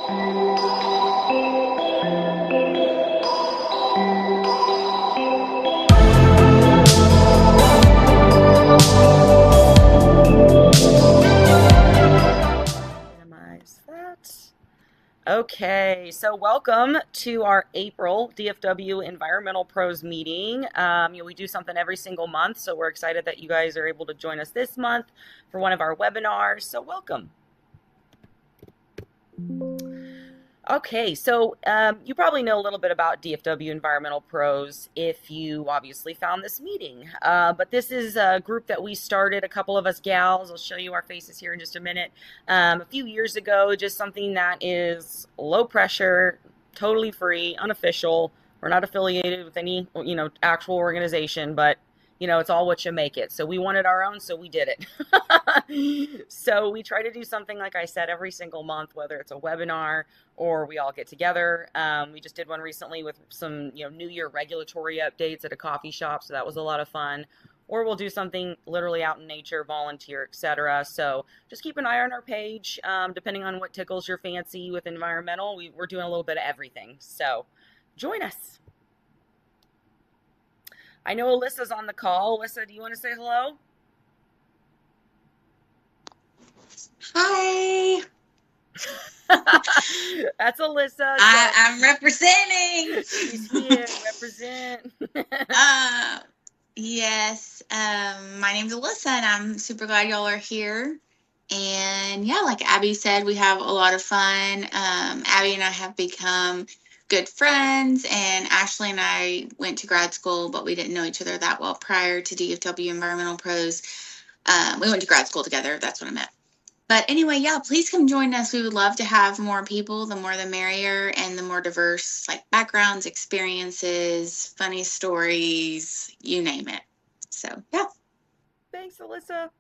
Minimize that. Okay, so welcome to our April DFW Environmental Pros meeting. We do something every single month, so we're excited that you guys are able to join us this month for one of our webinars. So welcome. Okay, so you probably know a little bit about DFW Environmental Pros if you obviously found this meeting. But this is a group that we started, a couple of us gals. I'll show you our faces here in just a minute. A few years ago, just something that is low pressure, totally free, unofficial. We're not affiliated with any, actual organization, but it's all what you make it. So we wanted our own, so we did it. So we try to do something, like I said, every single month, whether it's a webinar or we all get together. We just did one recently with some, New Year regulatory updates at a coffee shop. So that was a lot of fun. Or we'll do something literally out in nature, volunteer, etc. So just keep an eye on our page. Depending on what tickles your fancy with environmental, we're doing a little bit of everything. So join us. I know Alyssa's on the call. Alyssa, do you want to say hello? Hi. That's Alyssa. I'm representing. She's here. Represent. Yes. My name's Alyssa, and I'm super glad y'all are here. And yeah, like Abby said, we have a lot of fun. Abby and I have become good friends, and Ashley and I went to grad school, but we didn't know each other that well prior to DFW Environmental Pros. We went to grad school together. That's what I meant. But anyway, yeah, please come join us. We would love to have more people. The more the merrier, and the more diverse, like backgrounds, experiences, funny stories, you name it. So yeah. Thanks, Alyssa.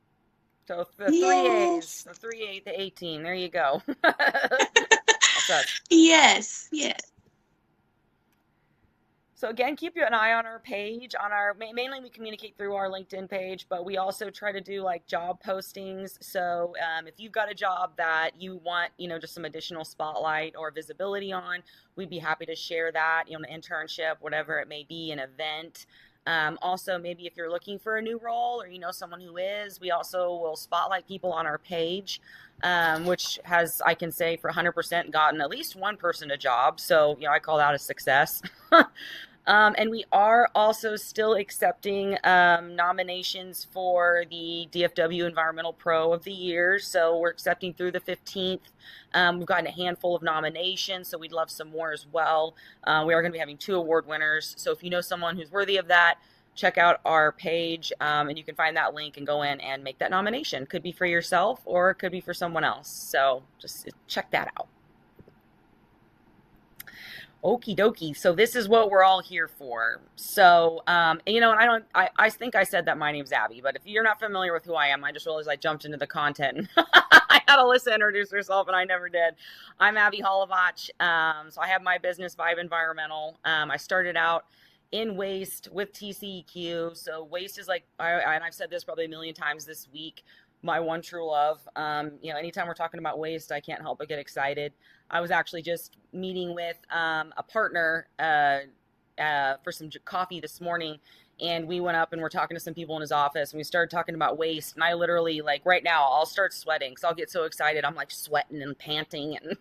So the 3A's, the 3A, the 18. There you go. Yes. So again, keep an eye on our page. Mainly we communicate through our LinkedIn page, but we also try to do like job postings. So if you've got a job that you want, just some additional spotlight or visibility on, we'd be happy to share that. An internship, whatever it may be, an event. Also, maybe if you're looking for a new role or someone who is, we also will spotlight people on our page, which has, I can say, for 100% gotten at least one person a job. So, I call that a success. And we are also still accepting nominations for the DFW Environmental Pro of the Year. So we're accepting through the 15th. We've gotten a handful of nominations, so we'd love some more as well. We are going to be having 2 award winners. So if you know someone who's worthy of that, check out our page, and you can find that link and go in and make that nomination. Could be for yourself or it could be for someone else. So just check that out. Okie dokie. So this is what we're all here for. So, and I think I said that my name's Abby, but if you're not familiar with who I am, I just realized I jumped into the content. I had Alyssa introduce herself and I never did. I'm Abby Holovach. So I have my business, Vibe Environmental. I started out in waste with TCEQ. So waste is like, and I've said this probably a million times this week, my one true love. Anytime we're talking about waste, I can't help but get excited. I was actually just meeting with a partner for some coffee this morning, and we went up and we're talking to some people in his office, and we started talking about waste, and I literally, like right now, I'll start sweating because I'll get so excited. I'm like sweating and panting, and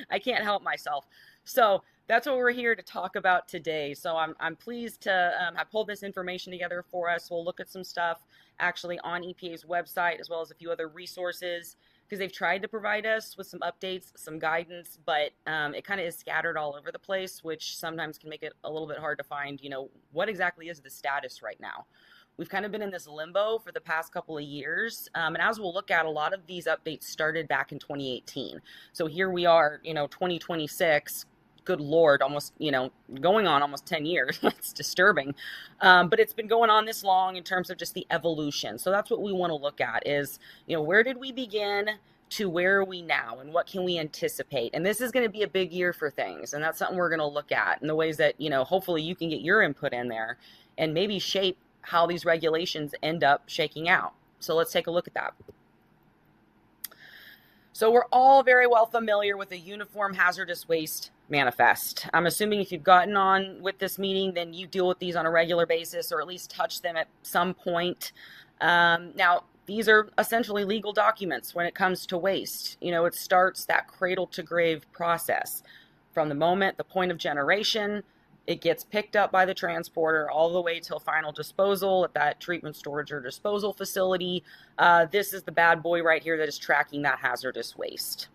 I can't help myself. So that's what we're here to talk about today. So I'm pleased to have pulled this information together for us. We'll look at some stuff actually on EPA's website, as well as a few other resources, because they've tried to provide us with some updates, some guidance, but it kind of is scattered all over the place, which sometimes can make it a little bit hard to find, what exactly is the status right now. We've kind of been in this limbo for the past couple of years. And as we'll look at, a lot of these updates started back in 2018. So here we are, 2026, good Lord, almost, going on almost 10 years. It's disturbing. But it's been going on this long in terms of just the evolution. So that's what we want to look at is, where did we begin to where are we now and what can we anticipate? And this is going to be a big year for things. And that's something we're going to look at in the ways that, hopefully you can get your input in there and maybe shape how these regulations end up shaking out. So let's take a look at that. So we're all very well familiar with the Uniform Hazardous Waste Manifest. I'm assuming if you've gotten on with this meeting, then you deal with these on a regular basis or at least touch them at some point. Now, these are essentially legal documents when it comes to waste. It starts that cradle to grave process from the moment, the point of generation. It gets picked up by the transporter all the way till final disposal at that treatment, storage, or disposal facility. This is the bad boy right here that is tracking that hazardous waste.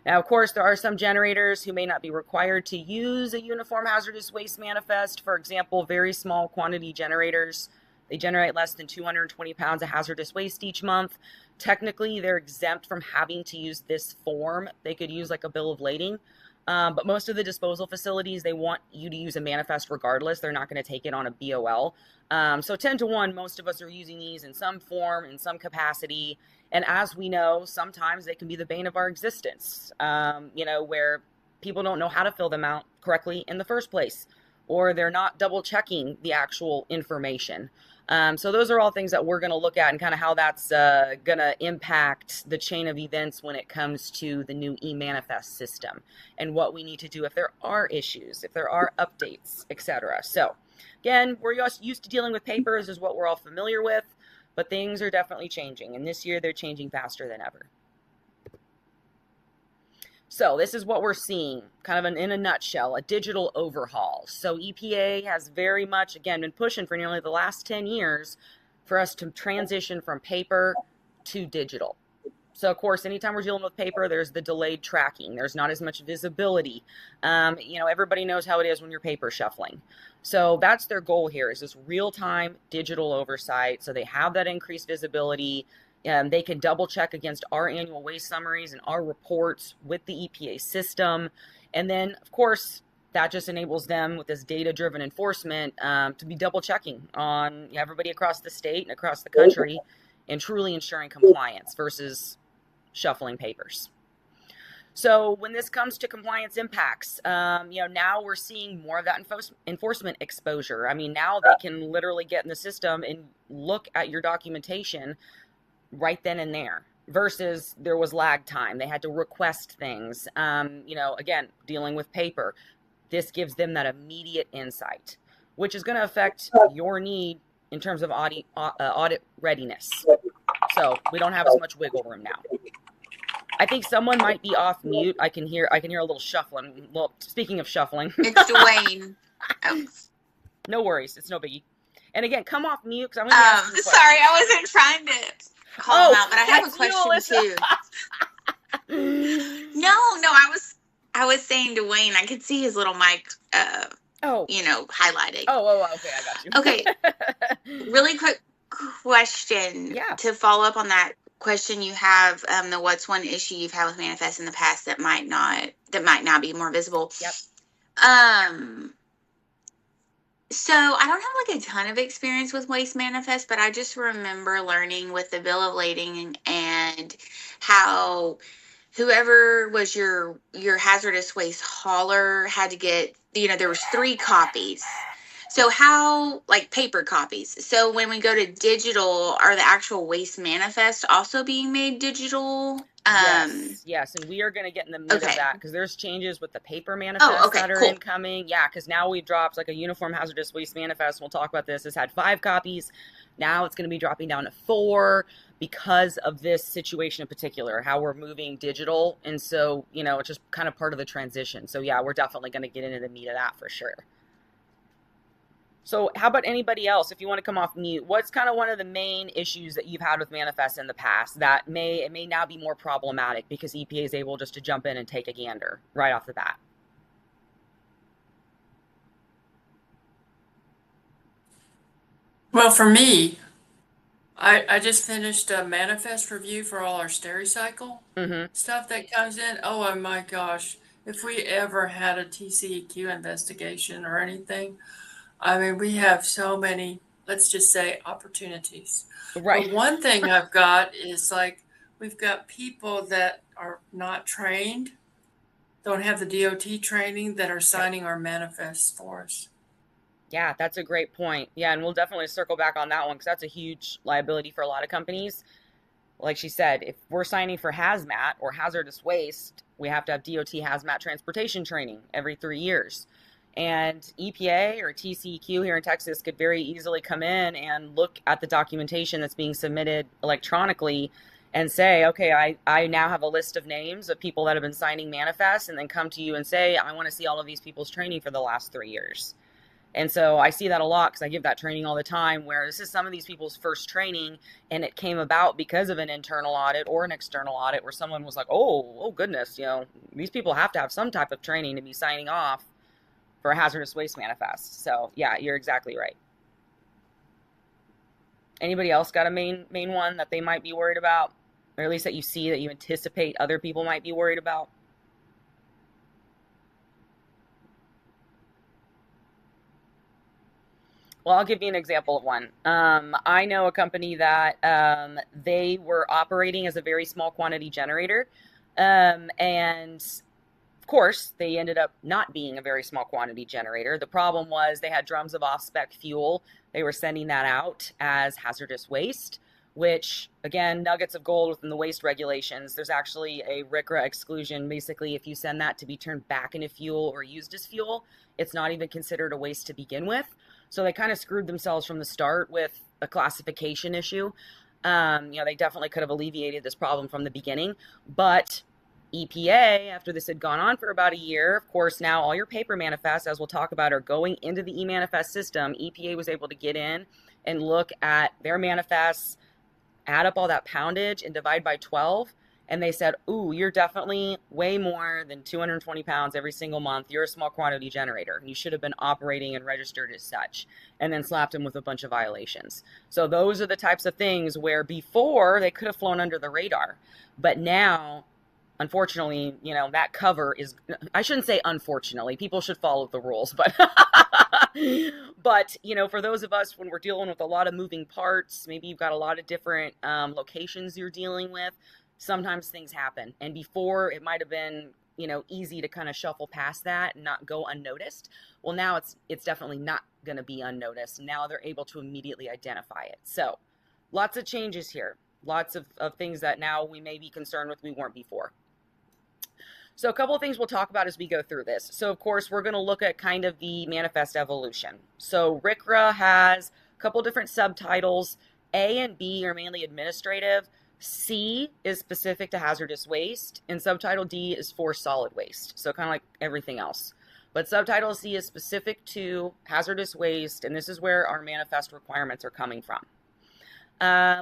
Now, of course, there are some generators who may not be required to use a uniform hazardous waste manifest. For example, very small quantity generators. They generate less than 220 pounds of hazardous waste each month. Technically, they're exempt from having to use this form. They could use like a bill of lading. But most of the disposal facilities, they want you to use a manifest regardless. They're not going to take it on a BOL. So 10 to 1, most of us are using these in some form, in some capacity. And as we know, sometimes they can be the bane of our existence, where people don't know how to fill them out correctly in the first place, or they're not double checking the actual information. So those are all things that we're going to look at and kind of how that's going to impact the chain of events when it comes to the new e-manifest system and what we need to do if there are issues, if there are updates, etc. So again, we're used to dealing with papers is what we're all familiar with, but things are definitely changing. And this year they're changing faster than ever. So this is what we're seeing, kind of in a nutshell, a digital overhaul. So EPA has very much, again, been pushing for nearly the last 10 years for us to transition from paper to digital. So, of course, anytime we're dealing with paper, there's the delayed tracking. There's not as much visibility. Everybody knows how it is when you're paper shuffling. So that's their goal here, is this real-time digital oversight. So they have that increased visibility. They can double check against our annual waste summaries and our reports with the EPA system. And then, of course, that just enables them with this data-driven enforcement to be double checking on everybody across the state and across the country and truly ensuring compliance versus shuffling papers. So when this comes to compliance impacts, now we're seeing more of that enforcement exposure. I mean, now they can literally get in the system and look at your documentation right then and there versus there was lag time. They had to request things. Again, dealing with paper, this gives them that immediate insight, which is going to affect your need in terms of audit readiness. So we don't have as much wiggle room now. I think someone might be off mute. I can hear a little shuffling. Well, speaking of shuffling, it's Dwayne. Oh. No worries, it's no biggie. And again, come off mute because I'm going to ask you sorry, I wasn't trying to call him out, but I have a question too. No, I was saying Dwayne. I could see his little mic. Highlighting. Okay, I got you. Okay, really quick question. Yeah. To follow up on that question you have, the what's one issue you've had with manifest in the past that might not be more visible. Yep. So I don't have like a ton of experience with waste manifest, but I just remember learning with the bill of lading and how whoever was your hazardous waste hauler had to get, there was 3 copies. So how, like paper copies. So when we go to digital, are the actual waste manifest also being made digital? Yes, and we are going to get in the middle of that because there's changes with the paper manifests that are incoming. Yeah, because now we've dropped like a uniform hazardous waste manifest. We'll talk about this. It's had 5 copies. Now it's going to be dropping down to 4 because of this situation in particular, how we're moving digital. And so, it's just kind of part of the transition. So yeah, we're definitely going to get into the meat of that for sure. So how about anybody else? If you want to come off mute, what's kind of one of the main issues that you've had with manifest in the past that may now be more problematic because EPA is able just to jump in and take a gander right off the bat? Well, for me, I just finished a manifest review for all our Stericycle stuff that comes in. Oh my gosh, if we ever had a TCEQ investigation or anything, I mean, we have so many, let's just say, opportunities. Right. But one thing I've got is like, we've got people that are not trained, don't have the DOT training, that are signing our manifests for us. Yeah, that's a great point. Yeah, and we'll definitely circle back on that one because that's a huge liability for a lot of companies. Like she said, if we're signing for hazmat or hazardous waste, we have to have DOT hazmat transportation training every 3 years. And EPA or TCEQ here in Texas could very easily come in and look at the documentation that's being submitted electronically and say, okay, I now have a list of names of people that have been signing manifests, and then come to you and say, I want to see all of these people's training for the last 3 years. And so I see that a lot because I give that training all the time, where this is some of these people's first training, and it came about because of an internal audit or an external audit where someone was like, oh goodness, these people have to have some type of training to be signing off for a hazardous waste manifest. So yeah, you're exactly right. Anybody else got a main one that they might be worried about, or at least that you see that you anticipate other people might be worried about? Well, I'll give you an example of one. I know a company that they were operating as a very small quantity generator, and of course, they ended up not being a very small quantity generator. The problem was they had drums of off-spec fuel. They were sending that out as hazardous waste, which, again, nuggets of gold within the waste regulations. There's actually a RCRA exclusion. Basically, if you send that to be turned back into fuel or used as fuel, it's not even considered a waste to begin with. So they kind of screwed themselves from the start with a classification issue. They definitely could have alleviated this problem from the beginning, but EPA, after this had gone on for about a year, of course, now all your paper manifests, as we'll talk about, are going into the e-manifest system. EPA was able to get in and look at their manifests, add up all that poundage, and divide by 12. And they said, ooh, you're definitely way more than 220 pounds every single month. You're a small quantity generator. You should have been operating and registered as such. And then slapped him with a bunch of violations. So those are the types of things where before they could have flown under the radar. But now, unfortunately, that cover is, I shouldn't say unfortunately, people should follow the rules, but for those of us when we're dealing with a lot of moving parts, maybe you've got a lot of different locations you're dealing with, sometimes things happen. And before it might have been, easy to kind of shuffle past that and not go unnoticed. Well, now it's definitely not going to be unnoticed. Now they're able to immediately identify it. So lots of changes here. Lots of things that now we may be concerned with we weren't before. So a couple of things we'll talk about as we go through this. So of course, we're going to look at kind of the manifest evolution. So RCRA has a couple different subtitles. A and B are mainly administrative. C is specific to hazardous waste, and subtitle D is for solid waste. So kind of like everything else. But subtitle C is specific to hazardous waste, and this is where our manifest requirements are coming from.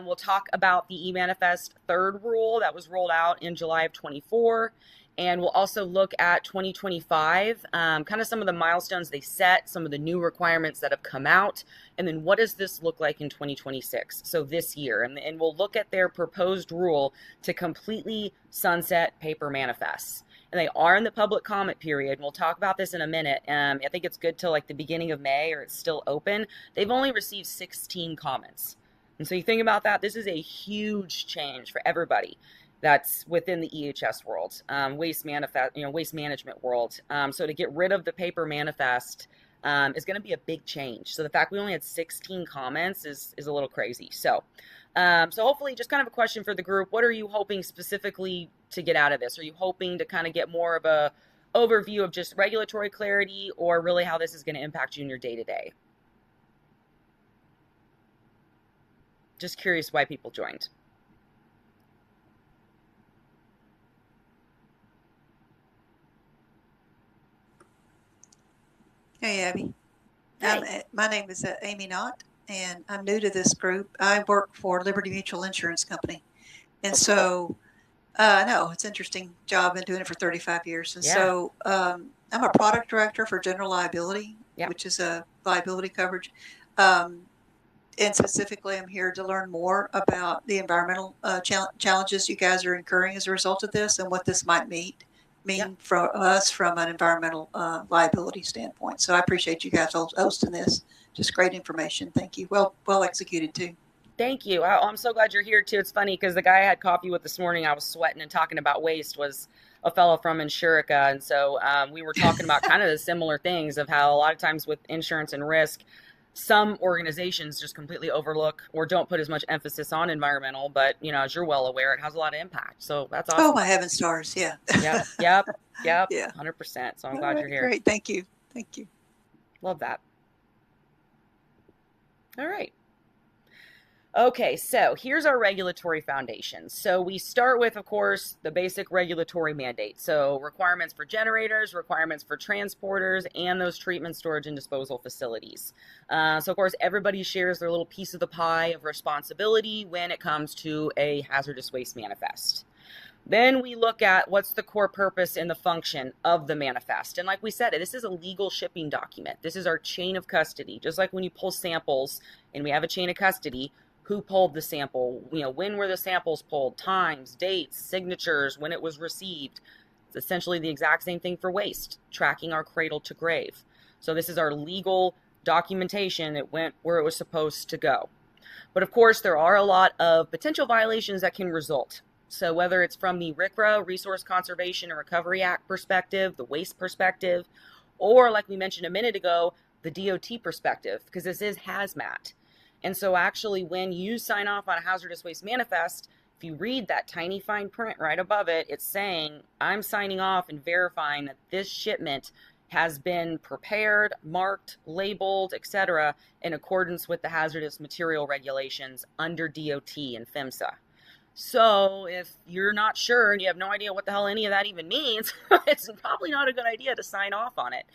We'll talk about the e-manifest third rule that was rolled out in July of 24. And we'll also look at 2025, kind of some of the milestones they set, some of the new requirements that have come out, and then what does this look like in 2026, so this year. And we'll look at their proposed rule to completely sunset paper manifests. And they are in the public comment period, and we'll talk about this in a minute. I think it's good till like the beginning of May, or it's still open. They've only received 16 comments. And so you think about that, this is a huge change for everybody that's within the EHS world, waste management world. So to get rid of the paper manifest is going to be a big change. So the fact we only had 16 comments is a little crazy. So hopefully, just kind of a question for the group: what are you hoping specifically to get out of this? Are you hoping to kind of get more of a overview of just regulatory clarity, or really how this is going to impact you in your day to day? Just curious why people joined. Hey, Abby. Hey. My name is Amy Knott, and I'm new to this group. I work for Liberty Mutual Insurance Company. And so, no, it's an interesting job. I've been doing it for 35 years. And so I'm a product director for general liability, which is a liability coverage. And specifically, I'm here to learn more about the environmental challenges you guys are incurring as a result of this and what this might mean for us from an environmental liability standpoint. So I appreciate you guys hosting this. Just great information. Thank you. Well executed too. Thank you. I'm so glad you're here too. It's funny because the guy I had coffee with this morning, I was sweating and talking about waste, was a fellow from Insurica. And so we were talking about kind of the similar things of how a lot of times with insurance and risk, some organizations just completely overlook or don't put as much emphasis on environmental, but as you're well aware, it has a lot of impact. So that's Oh, awesome. my heaven stars. Yeah. Yep. Yeah. 100%. So I'm All glad right, you're here. great. Thank you. Love that. All right. Okay, so here's our regulatory foundation. So we start with, of course, the basic regulatory mandate. So requirements for generators, requirements for transporters, and those treatment, storage, and disposal facilities. So, of course, everybody shares their little piece of the pie of responsibility when it comes to a hazardous waste manifest. Then we look at what's the core purpose and the function of the manifest. And like we said, this is a legal shipping document. This is our chain of custody. Just like when you pull samples and we have a chain of custody, who pulled the sample, when were the samples pulled, times, dates, signatures, when it was received. It's essentially the exact same thing for waste, tracking our cradle to grave. So this is our legal documentation. It went where it was supposed to go. But of course, there are a lot of potential violations that can result. So whether it's from the RCRA, Resource Conservation and Recovery Act perspective, the waste perspective, or like we mentioned a minute ago, the DOT perspective, because this is hazmat. And so actually when you sign off on a hazardous waste manifest, if you read that tiny fine print right above it, it's saying, I'm signing off and verifying that this shipment has been prepared, marked, labeled, etc., in accordance with the hazardous material regulations under DOT and PHMSA. So if you're not sure and you have no idea what the hell any of that even means, it's probably not a good idea to sign off on it.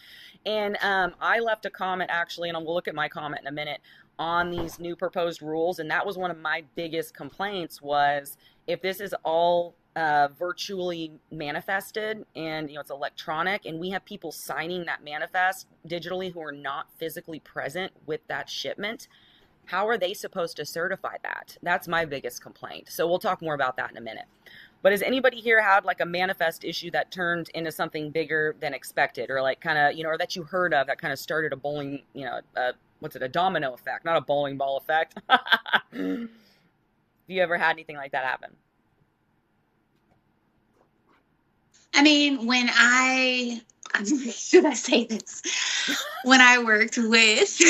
And I left a comment actually, and we'll look at my comment in a minute, on these new proposed rules. And that was one of my biggest complaints was if this is all virtually manifested and it's electronic and we have people signing that manifest digitally who are not physically present with that shipment, how are they supposed to certify that? That's my biggest complaint. So we'll talk more about that in a minute. But has anybody here had like a manifest issue that turned into something bigger than expected, or like kind of, or that you heard of that kind of started a bowling, a domino effect, not a bowling ball effect? Have you ever had anything like that happen? I mean, should I say this? When I worked with,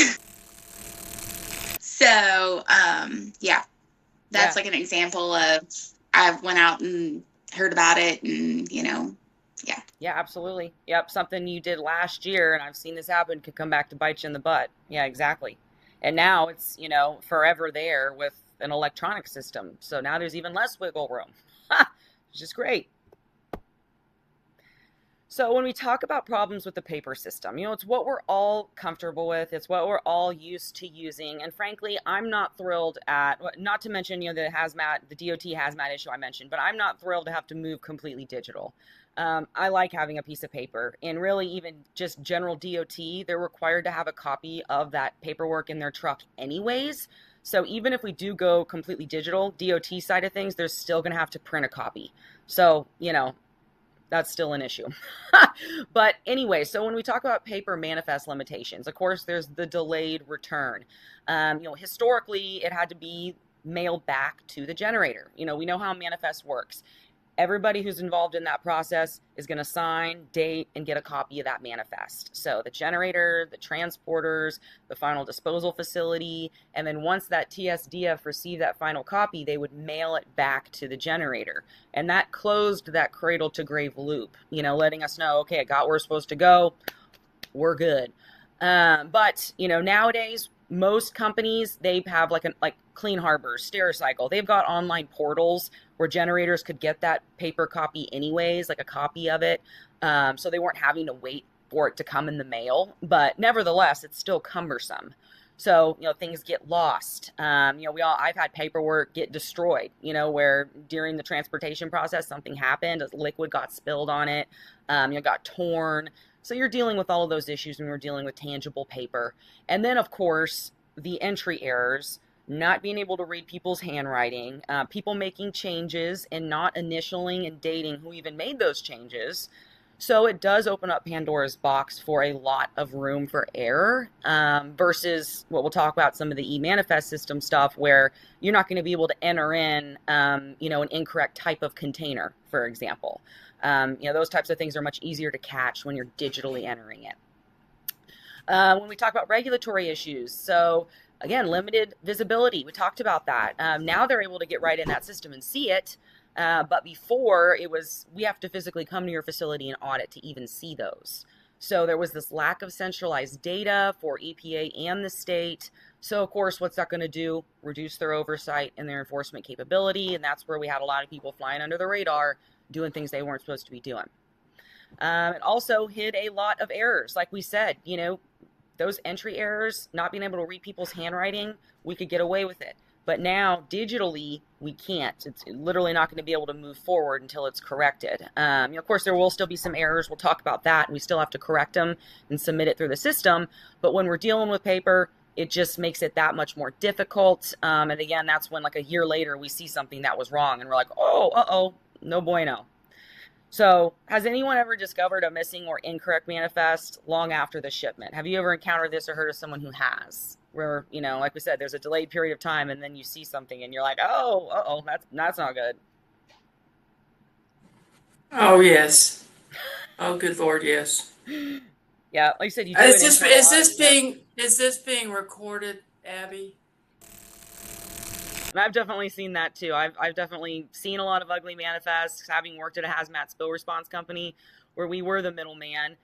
that's like an example of I went out and heard about it and, Yeah, absolutely. Yep. Something you did last year, and I've seen this happen, could come back to bite you in the butt. Yeah, exactly. And now it's, forever there with an electronic system. So now there's even less wiggle room, which is great. So when we talk about problems with the paper system, it's what we're all comfortable with. It's what we're all used to using. And frankly, I'm not thrilled at, not to mention, the DOT hazmat issue I mentioned, but I'm not thrilled to have to move completely digital. I like having a piece of paper, and really even just general DOT, they're required to have a copy of that paperwork in their truck anyways. So even if we do go completely digital, DOT side of things, they're still going to have to print a copy. So, that's still an issue. But anyway, so when we talk about paper manifest limitations, of course, there's the delayed return. Historically, it had to be mailed back to the generator. We know how a manifest works. Everybody who's involved in that process is going to sign, date, and get a copy of that manifest. So the generator, the transporters, the final disposal facility, and then once that TSDF received that final copy, they would mail it back to the generator. And that closed that cradle to grave loop, letting us know, okay, it got where it's supposed to go, we're good. But nowadays, most companies, they have like Clean Harbors, Stericycle, they've got online portals where generators could get that paper copy anyways, like a copy of it. So they weren't having to wait for it to come in the mail, but nevertheless, it's still cumbersome. So, things get lost. I've had paperwork get destroyed, where during the transportation process, something happened, a liquid got spilled on it, got torn. So you're dealing with all of those issues when we're dealing with tangible paper. And then, of course, the entry errors, not being able to read people's handwriting, people making changes and not initialing and dating who even made those changes. So it does open up Pandora's box for a lot of room for error versus what we'll talk about, some of the e-manifest system stuff where you're not going to be able to enter in, an incorrect type of container, for example. Those types of things are much easier to catch when you're digitally entering it. When we talk about regulatory issues, so again, limited visibility, we talked about that. Now they're able to get right in that system and see it. But before, it was, we have to physically come to your facility and audit to even see those. So there was this lack of centralized data for EPA and the state. So of course, what's that going to do? Reduce their oversight and their enforcement capability. And that's where we had a lot of people flying under the radar, doing things they weren't supposed to be doing. It also hid a lot of errors. Like we said, you know, those entry errors, not being able to read people's handwriting, we could get away with it. But now digitally, we can't. It's literally not going to be able to move forward until it's corrected. You know, of course, there will still be some errors. We'll talk about that. And we still have to correct them and submit it through the system. But when we're dealing with paper, it just makes it that much more difficult. And again, that's when like a year later, we see something that was wrong. And we're like, oh, uh-oh, no bueno. So has anyone ever discovered a missing or incorrect manifest long after the shipment? Have you ever encountered this or heard of someone who has? Where, you know, like we said, there's a delayed period of time and then you see something and you're like, oh, uh-oh, that's not good. Oh, yes. Oh, good Lord, yes. Yeah, like you said, you do Is it. this being recorded, Abby? And I've definitely seen that too. I've definitely seen a lot of ugly manifests, having worked at a hazmat spill response company where we were the middleman.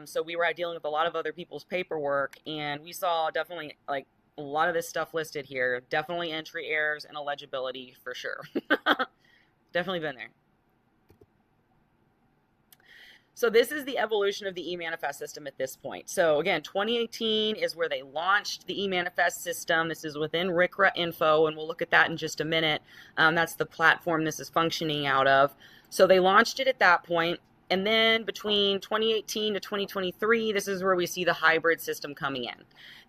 So we were dealing with a lot of other people's paperwork, and we saw definitely like a lot of this stuff listed here. Definitely entry errors and illegibility for sure. Definitely been there. So this is the evolution of the e-manifest system at this point. So again, 2018 is where they launched the e-manifest system. This is within RCRA Info, and we'll look at that in just a minute. That's the platform this is functioning out of. So they launched it at that point. And then between 2018 to 2023, this is where we see the hybrid system coming in.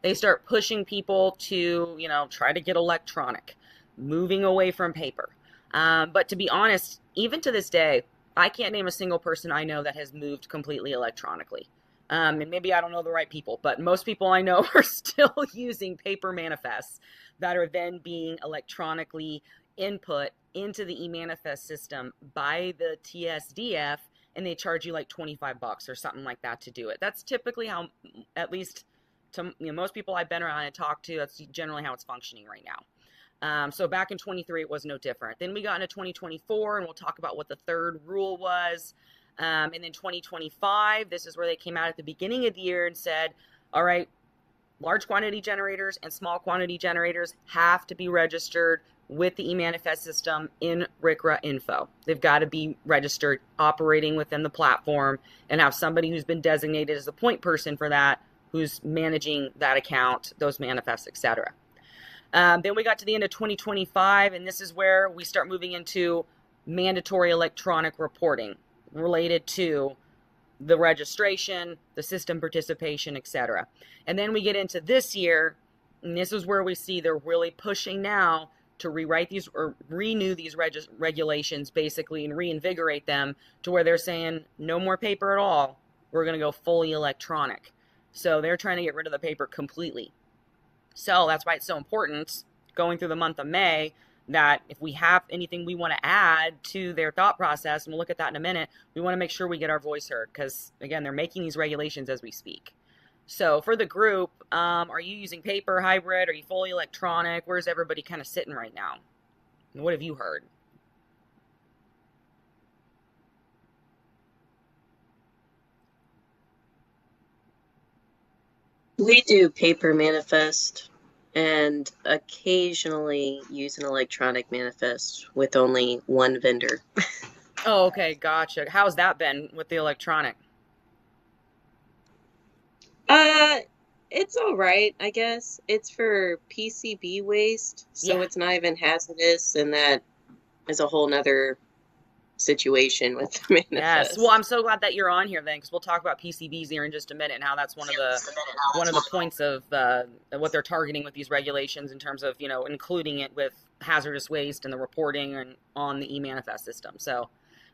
They start pushing people to, you know, try to get electronic, moving away from paper. But to be honest, even to this day, I can't name a single person I know that has moved completely electronically. And maybe I don't know the right people, but most people I know are still using paper manifests that are then being electronically input into the e-manifest system by the TSDF, and they charge you like $25 or something like that to do it. That's typically how, at least to most people I've been around and talked to, that's generally how it's functioning right now. So back in 23, it was no different. Then we got into 2024, and we'll talk about what the third rule was. And then 2025, this is where they came out at the beginning of the year and said, all right, large quantity generators and small quantity generators have to be registered with the e-manifest system in RCRA Info. They've got to be registered, operating within the platform, and have somebody who's been designated as the point person for that, who's managing that account, those manifests, etc. Then we got to the end of 2025, and this is where we start moving into mandatory electronic reporting related to the registration, the system participation, etc. And then we get into this year, and this is where we see they're really pushing now to rewrite these or renew these regulations basically and reinvigorate them to where they're saying no more paper at all. We're going to go fully electronic. So they're trying to get rid of the paper completely. So that's why it's so important going through the month of May that if we have anything we want to add to their thought process, and we'll look at that in a minute, we want to make sure we get our voice heard because, again, they're making these regulations as we speak. So for the group, are you using paper, hybrid? Are you fully electronic? Where's everybody kind of sitting right now? And what have you heard? We do paper manifest and occasionally use an electronic manifest with only one vendor. Oh, okay, gotcha. How's that been with the electronic? It's all right, I guess. It's for PCB waste, so Yeah. it's not even hazardous, and that is a whole nother situation with the manifest. Yes. Well, I'm so glad that you're on here then, because we'll talk about PCBs here in just a minute and how that's one of the points of what they're targeting with these regulations in terms of, you know, including it with hazardous waste and the reporting and on the e-manifest system. So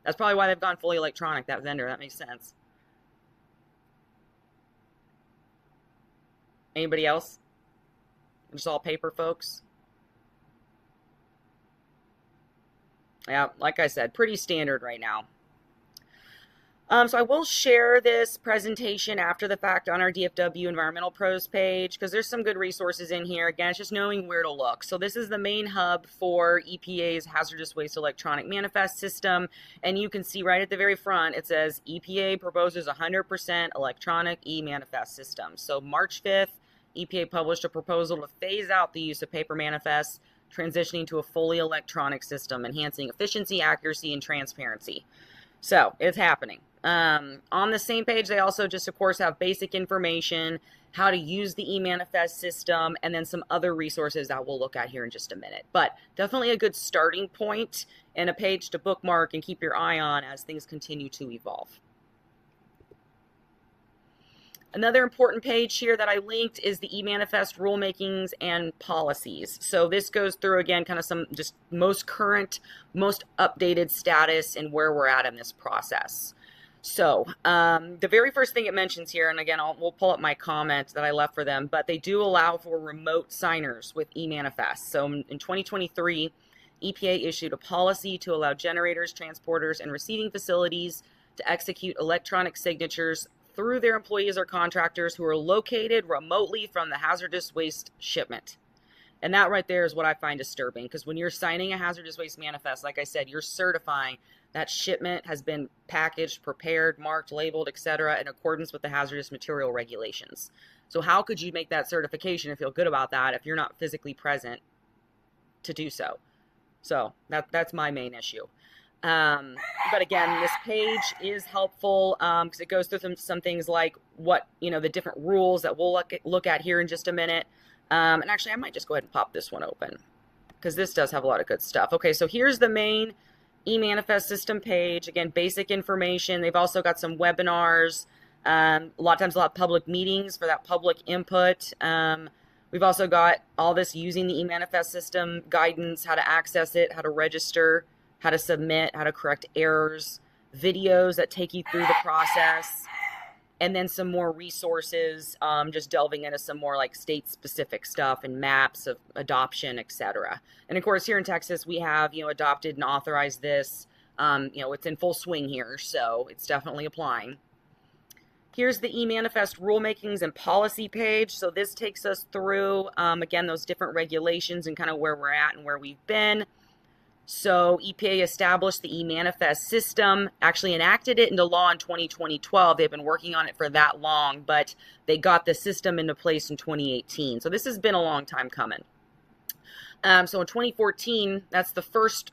that's probably why they've gone fully electronic, that vendor. That makes sense. Anybody else? Just all paper folks? Yeah, like I said, pretty standard right now. So I will share this presentation after the fact on our DFW Environmental Pros page, because there's some good resources in here. Again, it's just knowing where to look. So this is the main hub for EPA's Hazardous Waste Electronic Manifest System. And you can see right at the very front, it says EPA proposes 100% electronic e-manifest system. So March 5th, EPA published a proposal to phase out the use of paper manifests, transitioning to a fully electronic system, enhancing efficiency, accuracy, and transparency. So it's happening. On the same page, they also just, of course, have basic information, how to use the e-manifest system, and then some other resources that we'll look at here in just a minute. But definitely a good starting point and a page to bookmark and keep your eye on as things continue to evolve. Another important page here that I linked is the e-manifest rulemakings and policies. So this goes through, again, kind of some just most current, most updated status and where we're at in this process. So the very first thing it mentions here, and again, we'll pull up my comment that I left for them, but they do allow for remote signers with e-manifests. So in 2023, EPA issued a policy to allow generators, transporters, and receiving facilities to execute electronic signatures through their employees or contractors who are located remotely from the hazardous waste shipment. And that right there is what I find disturbing, because when you're signing a hazardous waste manifest, like I said, you're certifying that shipment has been packaged, prepared, marked, labeled, etc. in accordance with the hazardous material regulations. So how could you make that certification and feel good about that if you're not physically present to do so? So that's my main issue. But again, this page is helpful because it goes through some things like what, the different rules that we'll look at here in just a minute. And actually, I might just go ahead and pop this one open because this does have a lot of good stuff. Okay, so here's the main e-manifest system page. Again, basic information. They've also got some webinars. A lot of times, a lot of public meetings for that public input. We've also got all this using the e-manifest system guidance, how to access it, how to register, how to submit, how to correct errors, videos that take you through the process, and then some more resources, just delving into some more like state-specific stuff and maps of adoption, etc. And of course, here in Texas, we have, adopted and authorized this. It's in full swing here, so it's definitely applying. Here's the e-manifest rulemakings and policy page. So this takes us through, again, those different regulations and kind of where we're at and where we've been. So EPA established the e-manifest system, actually enacted it into law in 2012. They've been working on it for that long, but they got the system into place in 2018. So this has been a long time coming. So in 2014, that's the first,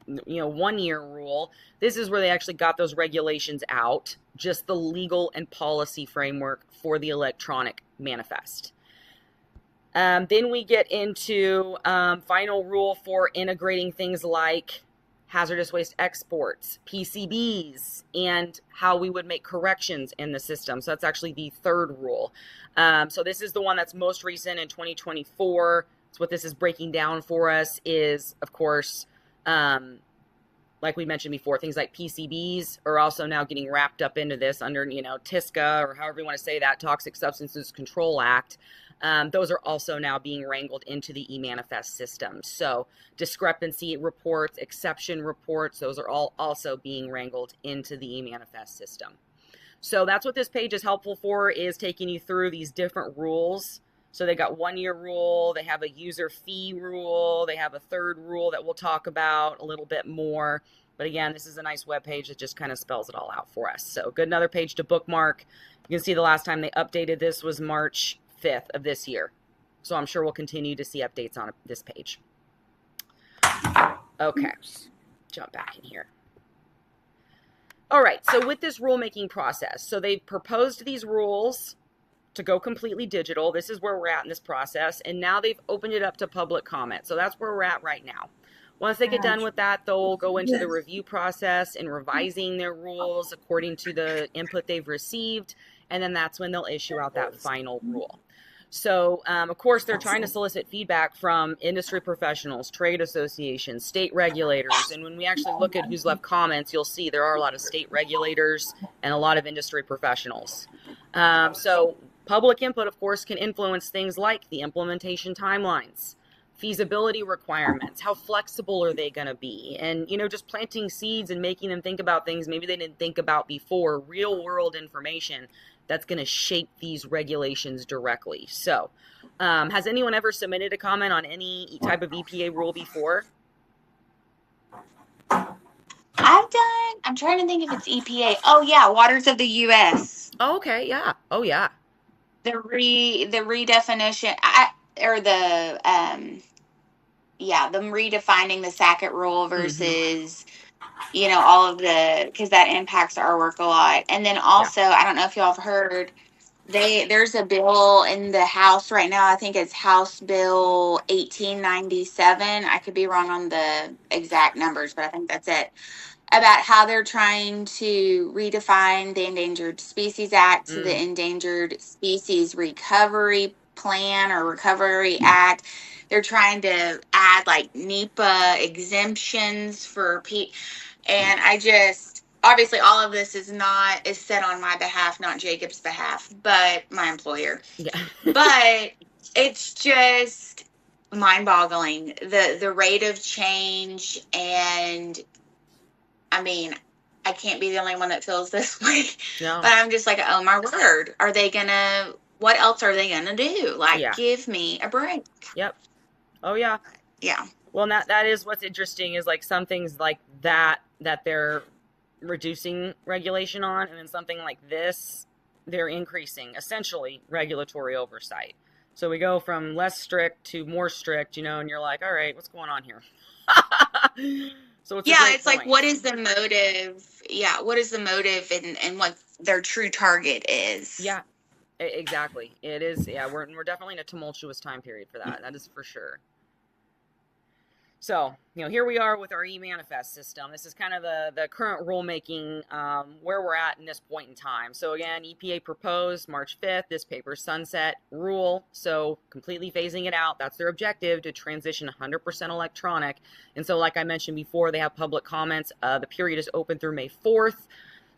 1-year rule. This is where they actually got those regulations out, just the legal and policy framework for the electronic manifest. Then we get into final rule for integrating things like hazardous waste exports, PCBs, and how we would make corrections in the system. So that's actually the third rule. So this is the one that's most recent in 2024. So what this is breaking down for us is, of course, like we mentioned before, things like PCBs are also now getting wrapped up into this under, TSCA, or however you want to say that, Toxic Substances Control Act. Those are also now being wrangled into the e-manifest system. So discrepancy reports, exception reports, those are all also being wrangled into the e-manifest system. So that's what this page is helpful for, is taking you through these different rules. So they got 1-year rule, they have a user fee rule, they have a third rule that we'll talk about a little bit more. But again, this is a nice web page that just kind of spells it all out for us. So good, another page to bookmark. You can see the last time they updated this was March 5th of this year. So I'm sure we'll continue to see updates on this page. Okay, jump back in here. All right, so with this rulemaking process, so they've proposed these rules to go completely digital. This is where we're at in this process. And now they've opened it up to public comment. So that's where we're at right now. Once they get done with that, they'll go into the review process and revising their rules according to the input they've received. And then that's when they'll issue out that final rule. So, of course, they're trying to solicit feedback from industry professionals, trade associations, state regulators. And when we actually look at who's left comments, you'll see there are a lot of state regulators and a lot of industry professionals. So public input, of course, can influence things like the implementation timelines, feasibility requirements. How flexible are they going to be? And, just planting seeds and making them think about things maybe they didn't think about before, real world information that's going to shape these regulations directly. So, has anyone ever submitted a comment on any type of EPA rule before? I'm trying to think if it's EPA. Oh yeah, Waters of the U.S. Oh, okay, yeah. Oh, yeah. The redefinition, them redefining the Sackett rule versus, all of because that impacts our work a lot. And then also, I don't know if y'all have heard, there's a bill in the House right now. I think it's House Bill 1897. I could be wrong on the exact numbers, but I think that's it. About how they're trying to redefine the Endangered Species Act to the Endangered Species Recovery Plan or Recovery Act. They're trying to add like NEPA exemptions for and obviously all of this is said on my behalf, not Jacob's behalf, but my employer. Yeah. But it's just mind-boggling, the rate of change. And I mean, I can't be the only one that feels this way. No. But I'm just like, oh my word, what else are they gonna do? Like, give me a break. Yep. Oh yeah. Yeah. Well, that is what's interesting is like some things like that they're reducing regulation on, and then something like this, they're increasing essentially regulatory oversight. So we go from less strict to more strict, and you're like, all right, what's going on here? So it's like, what is the motive? Yeah, what is the motive and what their true target is? Yeah, exactly. It is. Yeah, we're definitely in a tumultuous time period for that. That is for sure. So, here we are with our e-manifest system. This is kind of the current rulemaking where we're at in this point in time. So again, EPA proposed March 5th, this paper's sunset rule. So completely phasing it out. That's their objective, to transition 100% electronic. And so like I mentioned before, they have public comments. The period is open through May 4th.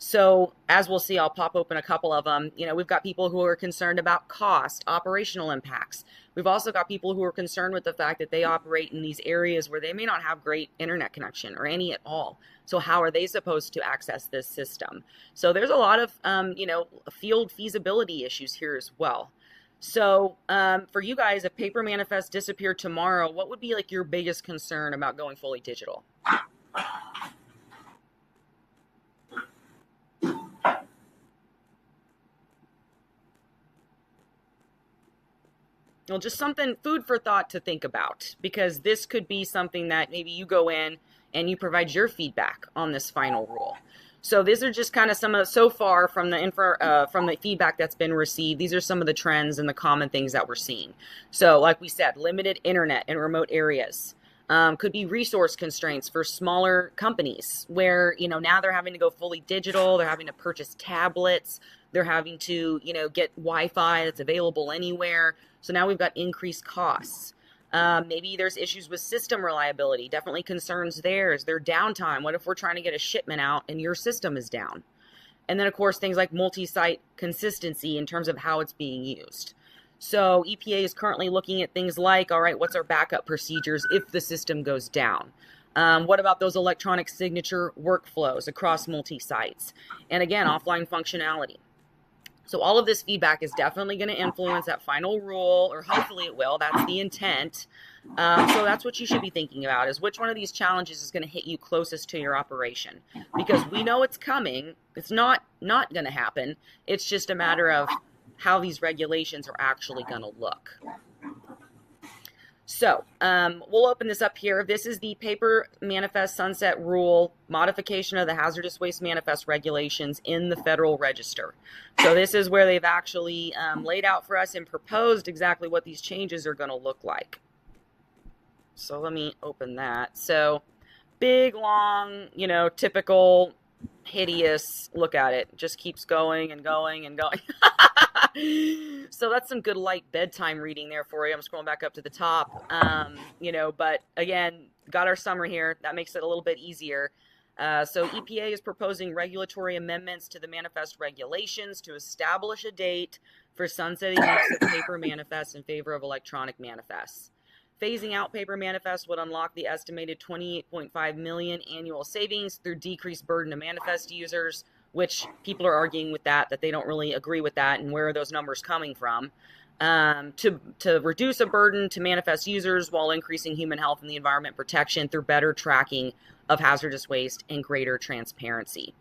So as we'll see, I'll pop open a couple of them. We've got people who are concerned about cost, operational impacts. We've also got people who are concerned with the fact that they operate in these areas where they may not have great internet connection or any at all. So how are they supposed to access this system? So there's a lot of, field feasibility issues here as well. So for you guys, if paper manifests disappeared tomorrow, what would be like your biggest concern about going fully digital? Well, just something, food for thought to think about, because this could be something that maybe you go in and you provide your feedback on this final rule. So these are just kind of some of, so far from the feedback that's been received, these are some of the trends and the common things that we're seeing. So like we said, limited internet in remote areas. Could be resource constraints for smaller companies where, now they're having to go fully digital. They're having to purchase tablets. They're having to, get Wi-Fi that's available anywhere. So now we've got increased costs. Maybe there's issues with system reliability. Definitely concerns there. Is there downtime? What if we're trying to get a shipment out and your system is down? And then, of course, things like multi-site consistency in terms of how it's being used. So EPA is currently looking at things like, all right, what's our backup procedures if the system goes down? What about those electronic signature workflows across multi-sites? And again, offline functionality. So all of this feedback is definitely going to influence that final rule, or hopefully it will. That's the intent. So that's what you should be thinking about, is which one of these challenges is going to hit you closest to your operation. Because we know it's coming. It's not going to happen. It's just a matter of how these regulations are actually going to look. So we'll open this up here. This is the paper manifest sunset rule modification of the hazardous waste manifest regulations in the Federal Register. So this is where they've actually laid out for us and proposed exactly what these changes are going to look like. So let me open that. So big, long, typical, hideous, look at it. Just keeps going and going and going. So that's some good light bedtime reading there for you. I'm scrolling back up to the top. But again, got our summary here. That makes it a little bit easier. So EPA is proposing regulatory amendments to the manifest regulations to establish a date for sunsetting use of paper manifests in favor of electronic manifests. Phasing out paper manifest would unlock the estimated 28.5 million annual savings through decreased burden to manifest users, which people are arguing with that they don't really agree with that, and where are those numbers coming from? To reduce a burden to manifest users while increasing human health and the environment protection through better tracking of hazardous waste and greater transparency.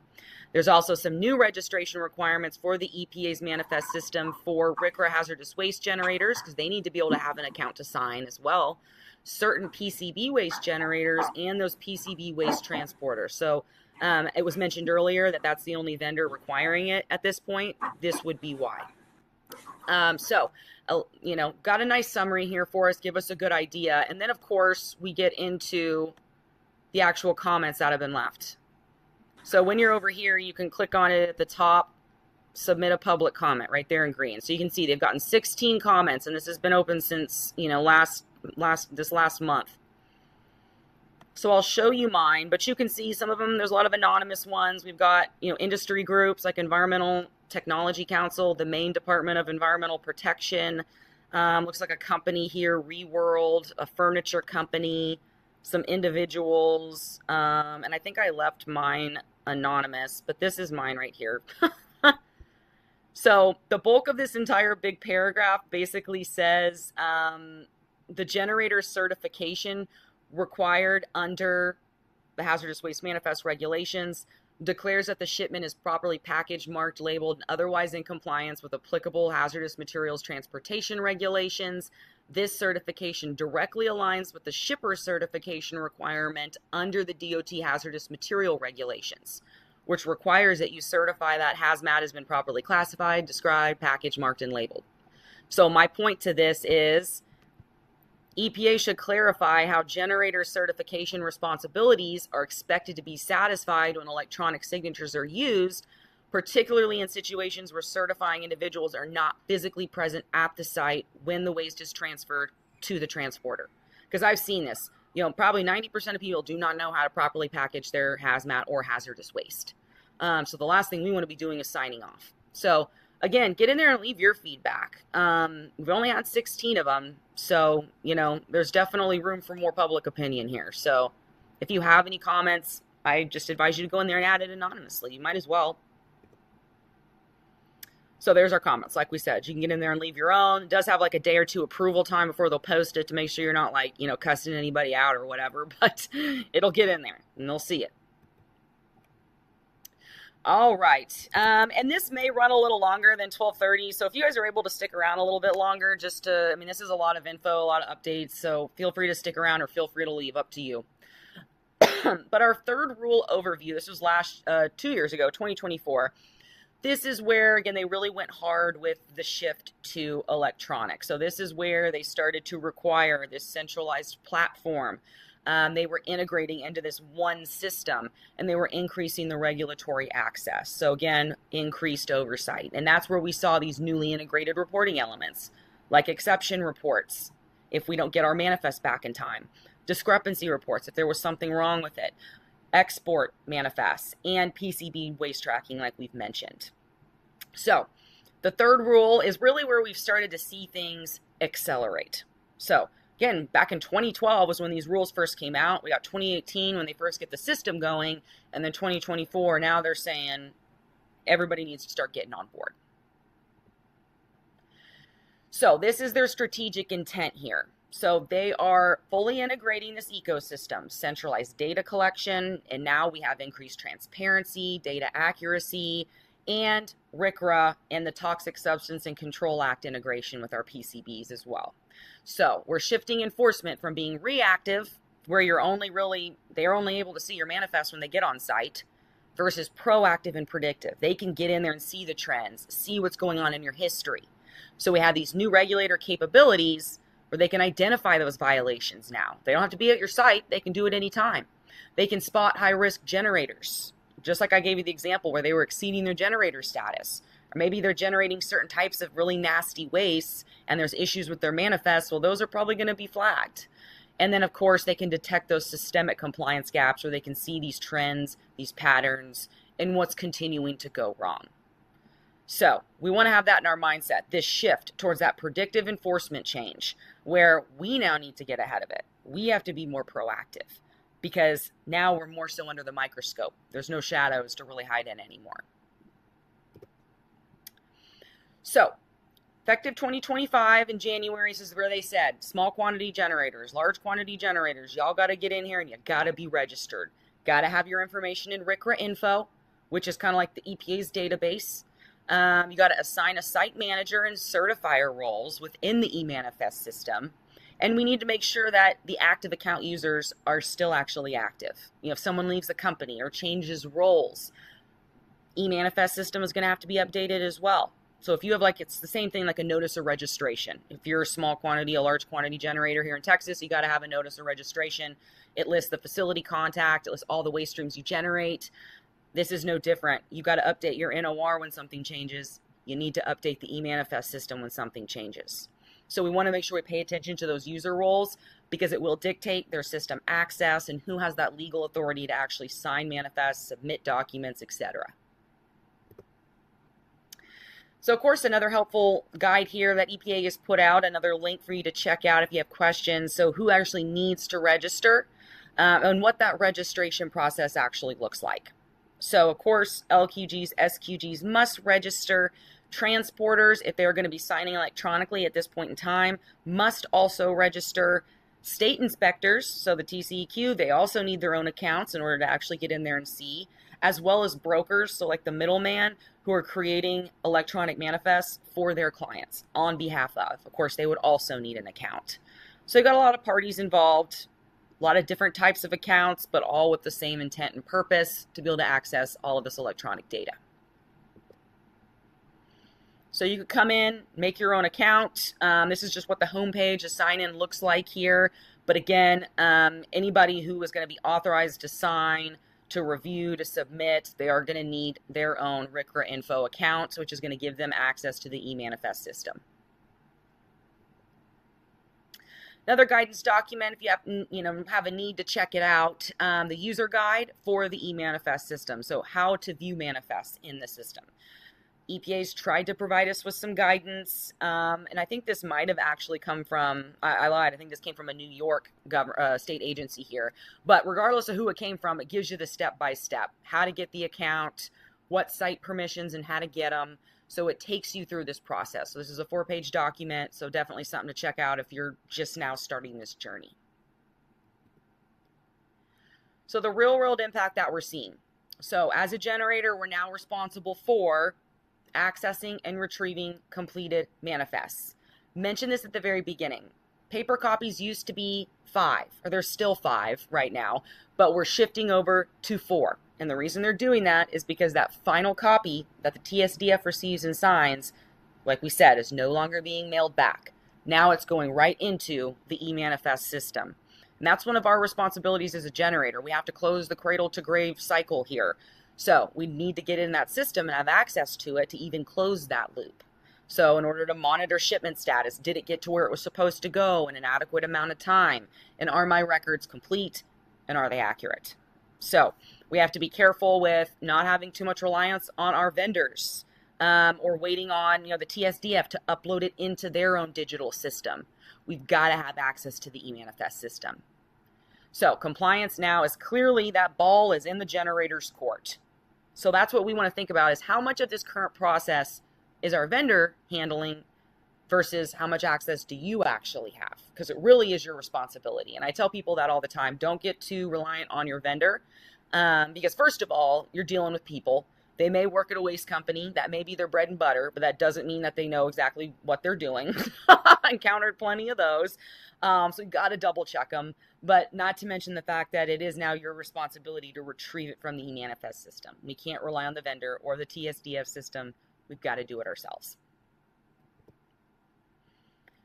There's also some new registration requirements for the EPA's manifest system for RCRA hazardous waste generators, because they need to be able to have an account to sign as well. Certain PCB waste generators and those PCB waste transporters. So it was mentioned earlier that that's the only vendor requiring it at this point. This would be why. Got a nice summary here for us, give us a good idea. And then, of course, we get into the actual comments that have been left. So when you're over here, you can click on it at the top, submit a public comment right there in green. So you can see they've gotten 16 comments, and this has been open since, this last month. So I'll show you mine, but you can see some of them, there's a lot of anonymous ones. We've got, industry groups like Environmental Technology Council, the Maine Department of Environmental Protection, looks like a company here, Reworld, a furniture company, some individuals, and I think I left mine anonymous, but this is mine right here. So the bulk of this entire big paragraph basically says the generator certification required under the Hazardous Waste Manifest regulations declares that the shipment is properly packaged, marked, labeled, and otherwise in compliance with applicable hazardous materials transportation regulations. This certification directly aligns with the shipper certification requirement under the DOT hazardous material regulations, which requires that you certify that hazmat has been properly classified, described, packaged, marked, and labeled. So my point to this is EPA should clarify how generator certification responsibilities are expected to be satisfied when electronic signatures are used, particularly in situations where certifying individuals are not physically present at the site when the waste is transferred to the transporter. Because I've seen this, probably 90% of people do not know how to properly package their hazmat or hazardous waste. So the last thing we want to be doing is signing off. So again, get in there and leave your feedback. We've only had 16 of them, so, there's definitely room for more public opinion here. So if you have any comments, I just advise you to go in there and add it anonymously. You might as well. So there's our comments. Like we said, you can get in there and leave your own. It does have like a day or two approval time before they'll post it to make sure you're not cussing anybody out or whatever, but it'll get in there and they'll see it. All right. And this may run a little longer than 12:30. So if you guys are able to stick around a little bit longer, this is a lot of info, a lot of updates. So feel free to stick around or feel free to leave, up to you. But our third rule overview, this was 2 years ago, 2024. This is where, again, they really went hard with the shift to electronic. So this is where they started to require this centralized platform. They were integrating into this one system, and they were increasing the regulatory access. So again, increased oversight. And that's where we saw these newly integrated reporting elements, like exception reports, if we don't get our manifest back in time, discrepancy reports, if there was something wrong with it, export manifests, and PCB waste tracking, like we've mentioned. So the third rule is really where we've started to see things accelerate. So again, back in 2012 was when these rules first came out. We got 2018 when they first get the system going, and then 2024, now they're saying everybody needs to start getting on board. So this is their strategic intent here. So they are fully integrating this ecosystem, centralized data collection, and now we have increased transparency, data accuracy, and RCRA and the Toxic Substance and Control Act integration with our PCBs as well. So we're shifting enforcement from being reactive, where they're only able to see your manifest when they get on site, versus proactive and predictive. They can get in there and see the trends, see what's going on in your history. So we have these new regulator capabilities where they can identify those violations now. They don't have to be at your site. They can do it anytime. They can spot high-risk generators, just like I gave you the example where they were exceeding their generator status. Or maybe they're generating certain types of really nasty wastes and there's issues with their manifest. Well, those are probably going to be flagged. And then, of course, they can detect those systemic compliance gaps where they can see these trends, these patterns, and what's continuing to go wrong. So we want to have that in our mindset, this shift towards that predictive enforcement change where we now need to get ahead of it. We have to be more proactive because now we're more so under the microscope. There's no shadows to really hide in anymore. So effective 2025 in January, this is where they said small quantity generators, large quantity generators, y'all got to get in here and you got to be registered. Got to have your information in RCRA info, which is kind of like the EPA's database. You got to assign a site manager and certifier roles within the eManifest system. And we need to make sure that the active account users are still actually active. You know, if someone leaves the company or changes roles, eManifest system is going to have to be updated as well. So if you have it's the same thing like a notice of registration. If you're a small quantity, a large quantity generator here in Texas, you got to have a notice of registration. It lists the facility contact. It lists all the waste streams you generate. This is no different. You got to update your NOR when something changes. You need to update the eManifest system when something changes. So we want to make sure we pay attention to those user roles because it will dictate their system access and who has that legal authority to actually sign manifests, submit documents, etc. So, of course, another helpful guide here that EPA has put out, another link for you to check out if you have questions. So who actually needs to register and what that registration process actually looks like. So, of course, LQGs, SQGs must register. Transporters, if they're going to be signing electronically at this point in time, must also register. State inspectors, so the TCEQ, they also need their own accounts in order to actually get in there and see, as well as brokers, so like the middleman who are creating electronic manifests for their clients on behalf of. Of course, they would also need an account. So you got a lot of parties involved, a lot of different types of accounts, but all with the same intent and purpose to be able to access all of this electronic data. So you could come in, make your own account. This is just what the homepage, a sign-in looks like here. But again, anybody who is going to be authorized to sign, to review, to submit, they are going to need their own RCRA info account, which is going to give them access to the eManifest system. Another guidance document, if you have a need to check it out, the user guide for the eManifest system. So how to view manifests in the system. EPA's tried to provide us with some guidance, and I think this might have actually come from, I lied, I think this came from a New York state agency here. But regardless of who it came from, it gives you the step-by-step, how to get the account, what site permissions, and how to get them. So it takes you through this process. So this is a 4-page document, so definitely something to check out if you're just now starting this journey. So the real-world impact that we're seeing. So as a generator, we're now responsible for accessing and retrieving completed manifests. Mentioned this at the very beginning. Paper copies used to be 5, or there's still 5 right now, but we're shifting over to 4. And the reason they're doing that is because that final copy that the TSDF receives and signs, like we said, is no longer being mailed back. Now it's going right into the eManifest system. And that's one of our responsibilities as a generator. We have to close the cradle to grave cycle here. So we need to get in that system and have access to it to even close that loop. So in order to monitor shipment status, did it get to where it was supposed to go in an adequate amount of time? And are my records complete? And are they accurate? So we have to be careful with not having too much reliance on our vendors or waiting on the TSDF to upload it into their own digital system. We've got to have access to the eManifest system. So compliance now is clearly that ball is in the generator's court. So that's what we want to think about is how much of this current process is our vendor handling versus how much access do you actually have? Because it really is your responsibility. And I tell people that all the time. Don't get too reliant on your vendor because first of all, you're dealing with people. They may work at a waste company. That may be their bread and butter, but that doesn't mean that they know exactly what they're doing. I encountered plenty of those. So you got to double check them, but not to mention the fact that it is now your responsibility to retrieve it from the eManifest system. We can't rely on the vendor or the TSDF system. We've got to do it ourselves.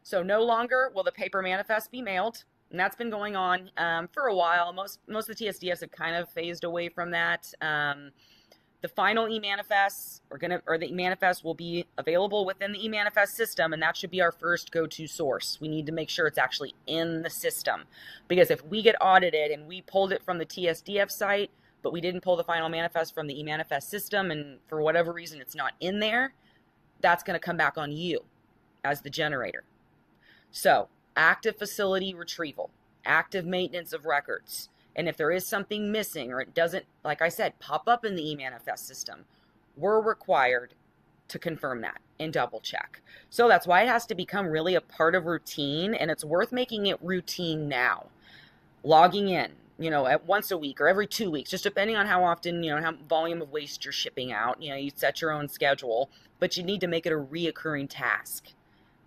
So no longer will the paper manifest be mailed. And that's been going on for a while. Most of the TSDFs have kind of phased away from that. The final eManifests the eManifest will be available within the eManifest system, and that should be our first go-to source. We need to make sure it's actually in the system, because if we get audited and we pulled it from the TSDF site, but we didn't pull the final manifest from the eManifest system, and for whatever reason it's not in there, that's going to come back on you as the generator. So active facility retrieval, active maintenance of records. And if there is something missing or it doesn't, like I said, pop up in the e-manifest system, we're required to confirm that and double check. So that's why it has to become really a part of routine, and it's worth making it routine now. Logging in, at once a week or every 2 weeks, just depending on how often, how volume of waste you're shipping out. You set your own schedule, but you need to make it a reoccurring task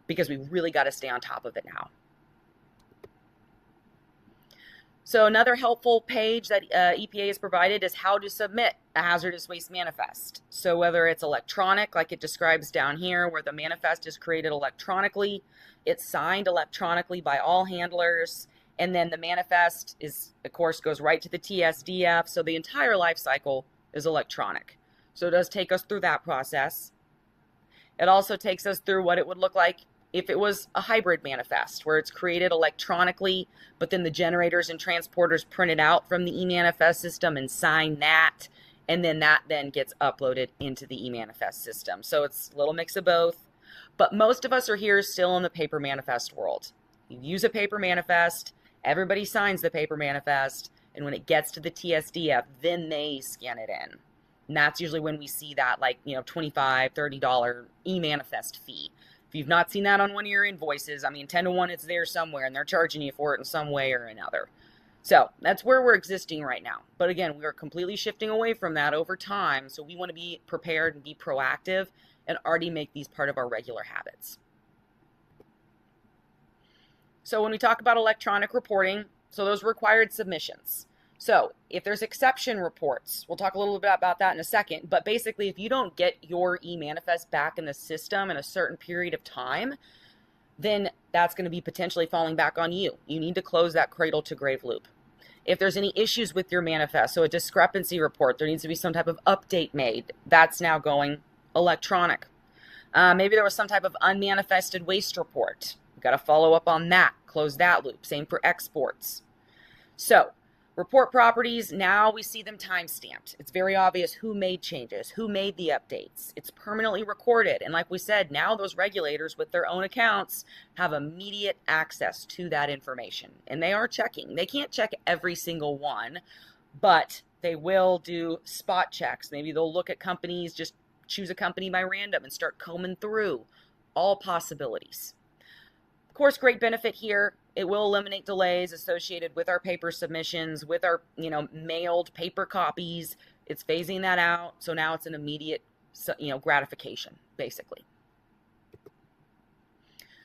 because we really got to stay on top of it now. So another helpful page that EPA has provided is how to submit a hazardous waste manifest. So whether it's electronic, like it describes down here, where the manifest is created electronically, it's signed electronically by all handlers, and then the manifest is, of course, goes right to the TSDF. So the entire life cycle is electronic. So it does take us through that process. It also takes us through what it would look like if it was a hybrid manifest, where it's created electronically, but then the generators and transporters print it out from the e-manifest system and sign that, and then that then gets uploaded into the e-manifest system. So it's a little mix of both, but most of us are here still in the paper manifest world. You use a paper manifest, everybody signs the paper manifest, and when it gets to the TSDF, then they scan it in. And that's usually when we see that $25, $30 e-manifest fee. If you've not seen that on one of your invoices, 10 to 1, it's there somewhere, and they're charging you for it in some way or another. So that's where we're existing right now. But again, we are completely shifting away from that over time. So we want to be prepared and be proactive and already make these part of our regular habits. So when we talk about electronic reporting, so those required submissions. So if there's exception reports, we'll talk a little bit about that in a second, but basically if you don't get your e-manifest back in the system in a certain period of time, then that's going to be potentially falling back on you. You need to close that cradle to grave loop. If there's any issues with your manifest, so a discrepancy report, there needs to be some type of update made, that's now going electronic. Maybe there was some type of unmanifested waste report. We've got to follow up on that, close that loop. Same for exports. So report properties, now we see them time-stamped. It's very obvious who made changes, who made the updates. It's permanently recorded. And like we said, now those regulators with their own accounts have immediate access to that information. And they are checking. They can't check every single one, but they will do spot checks. Maybe they'll look at companies, just choose a company by random and start combing through all possibilities. Of course, great benefit here. It will eliminate delays associated with our paper submissions, with our, mailed paper copies. It's phasing that out. So now it's an immediate, gratification, basically.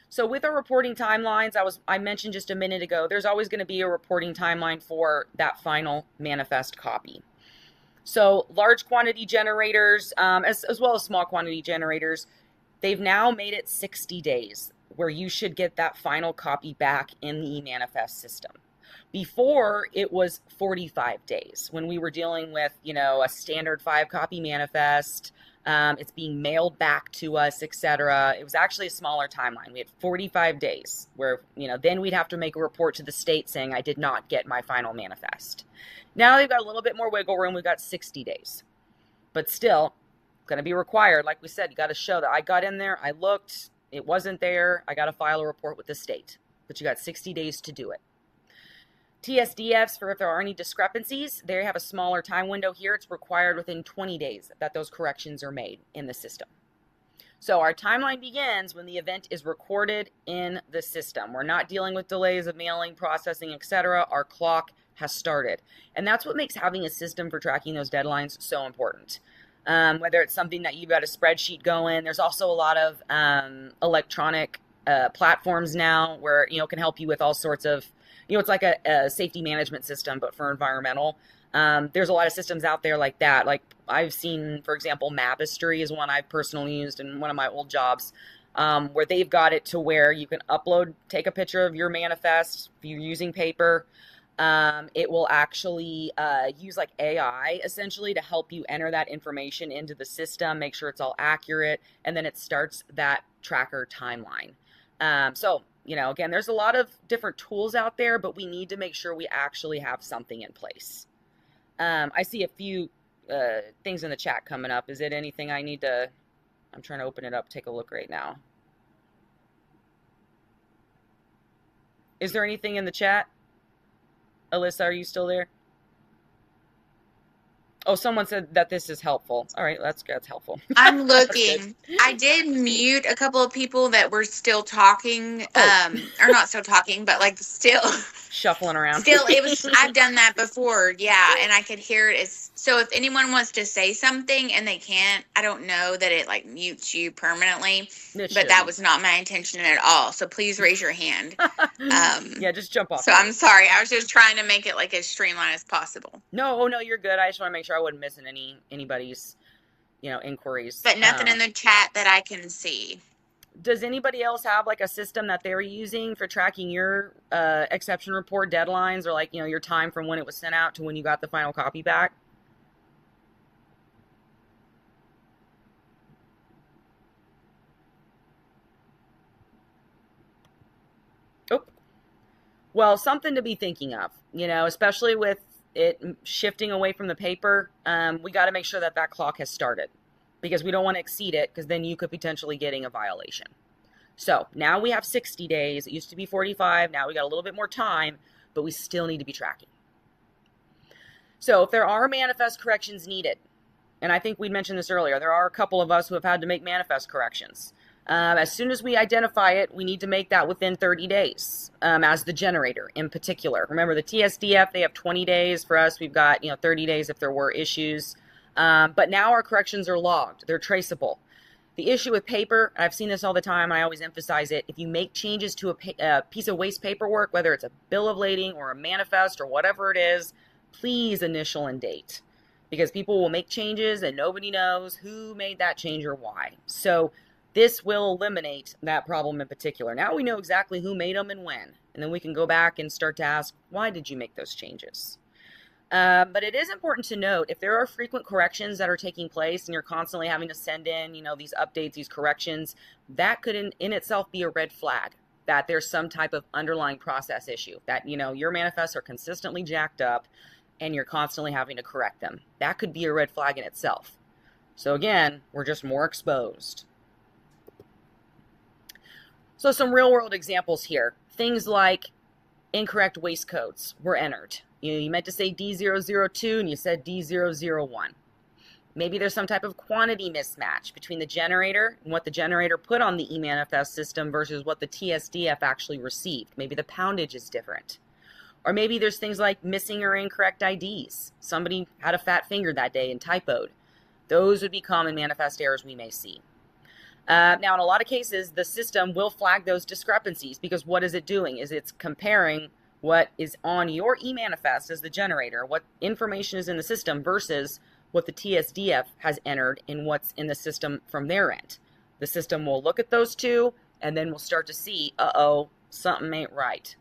So with our reporting timelines, I mentioned just a minute ago, there's always going to be a reporting timeline for that final manifest copy. So large quantity generators, as well as small quantity generators, they've now made it 60 days where you should get that final copy back in the e-manifest system. Before, it was 45 days when we were dealing with, a standard 5-copy manifest. It's being mailed back to us, etc. It was actually a smaller timeline. We had 45 days where, then we'd have to make a report to the state saying I did not get my final manifest. Now they've got a little bit more wiggle room. We've got 60 days. But still, going to be required. Like we said, you got to show that I got in there, I looked, it wasn't there, I got to file a report with the state. But you got 60 days to do it. TSDFs, for if there are any discrepancies, they have a smaller time window here. It's required within 20 days that those corrections are made in the system. So our timeline begins when the event is recorded in the system. We're not dealing with delays of mailing, processing, etc. Our clock has started. And that's what makes having a system for tracking those deadlines so important. Whether it's something that you've got a spreadsheet going, there's also a lot of electronic platforms now where, can help you with all sorts of, it's like a safety management system, but for environmental. There's a lot of systems out there like that. Like I've seen, for example, Mapistry is one I've personally used in one of my old jobs, where they've got it to where you can take a picture of your manifest if you're using paper. It will actually use like AI essentially to help you enter that information into the system, make sure it's all accurate, and then it starts that tracker timeline. So, again, there's a lot of different tools out there, but we need to make sure we actually have something in place. I see a few things in the chat coming up. Is it anything I need to I'm trying to open it up, take a look right now. Is there anything in the chat? Alyssa, are you still there? Oh, someone said that this is helpful. All right, that's helpful. I'm looking. I did mute a couple of people that were still talking, or not still talking, but like still shuffling around. Still, it was. I've done that before, yeah, and I could hear it. So if anyone wants to say something and they can't, I don't know that it like mutes you permanently, but that was not my intention at all. So please raise your hand. Yeah, just jump off. So I'm sorry. I was just trying to make it like as streamlined as possible. No, you're good. I just want to make sure I wasn't missing anybody's, inquiries. But nothing in the chat that I can see. Does anybody else have like a system that they're using for tracking your exception report deadlines, or like, your time from when it was sent out to when you got the final copy back? Oh, well, something to be thinking of, especially with it shifting away from the paper. We got to make sure that clock has started, because we don't want to exceed it, because then you could potentially getting a violation. So now we have 60 days. It used to be 45. Now we got a little bit more time, but we still need to be tracking. So if there are manifest corrections needed, and I think we mentioned this earlier, there are a couple of us who have had to make manifest corrections. As soon as we identify it, we need to make that within 30 days, as the generator in particular. Remember, the TSDF, they have 20 days. For us, we've got 30 days if there were issues. But now our corrections are logged. They're traceable. The issue with paper, I've seen this all the time, and I always emphasize it, if you make changes to a piece of waste paperwork, whether it's a bill of lading or a manifest or whatever it is, please initial and date. Because people will make changes and nobody knows who made that change or why. So this will eliminate that problem in particular. Now we know exactly who made them and when. And then we can go back and start to ask, why did you make those changes? But it is important to note, if there are frequent corrections that are taking place and you're constantly having to send in, these updates, these corrections, that could in itself be a red flag that there's some type of underlying process issue, that, your manifests are consistently jacked up and you're constantly having to correct them. That could be a red flag in itself. So again, we're just more exposed. So some real world examples here. Things like incorrect waste codes were entered. You meant to say D002 and you said D001. Maybe there's some type of quantity mismatch between the generator and what the generator put on the e-manifest system versus what the TSDF actually received. Maybe the poundage is different. Or maybe there's things like missing or incorrect IDs. Somebody had a fat finger that day and typoed. Those would be common manifest errors we may see. Now, in a lot of cases, the system will flag those discrepancies, because what is it doing? It's comparing what is on your e-manifest as the generator, what information is in the system versus what the TSDF has entered in what's in the system from their end. The system will look at those two, and then we'll start to see, uh-oh, something ain't right.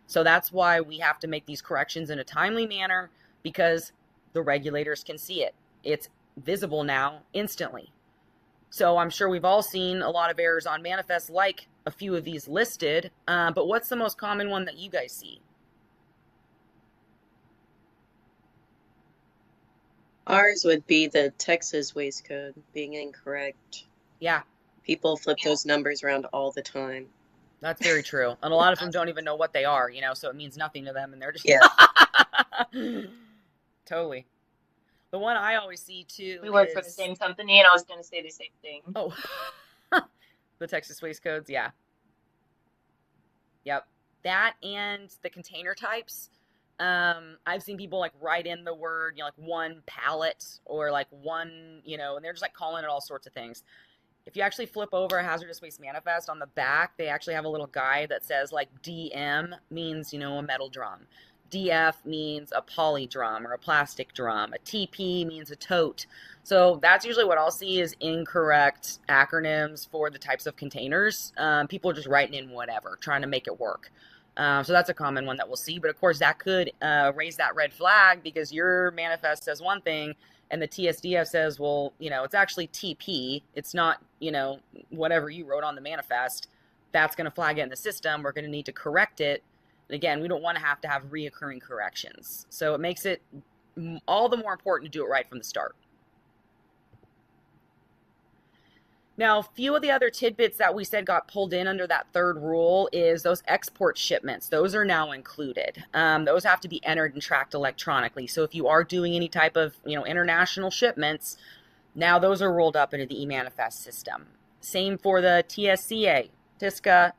So that's why we have to make these corrections in a timely manner, because the regulators can see it. It's visible now instantly. So I'm sure we've all seen a lot of errors on manifests, like a few of these listed, but what's the most common one that you guys see? Ours would be the Texas waste code being incorrect. Yeah. People flip those numbers around all the time. That's very true. And a lot of them don't even know what they are, so it means nothing to them, and they're just... Yeah. Totally. The one I always see, too, We work for the same company, and I was going to say the same thing. Oh. The Texas waste codes, yeah. Yep. That and the container types. I've seen people like write in the word, like one pallet or like one, and they're just like calling it all sorts of things. If you actually flip over a hazardous waste manifest, on the back, they actually have a little guide that says like DM means, a metal drum. DF means a poly drum or a plastic drum. A TP means a tote. So that's usually what I'll see is incorrect acronyms for the types of containers. People are just writing in whatever, trying to make it work. So that's a common one that we'll see. But of course, that could raise that red flag, because your manifest says one thing and the TSDF says, well, it's actually TP. It's not, whatever you wrote on the manifest. That's going to flag it in the system. We're going to need to correct it. And again, we don't want to have reoccurring corrections. So it makes it all the more important to do it right from the start. Now, a few of the other tidbits that we said got pulled in under that third rule is those export shipments. Those are now included. Those have to be entered and tracked electronically. So if you are doing any type of, international shipments, now those are rolled up into the e-manifest system. Same for the TSCA, TSCA,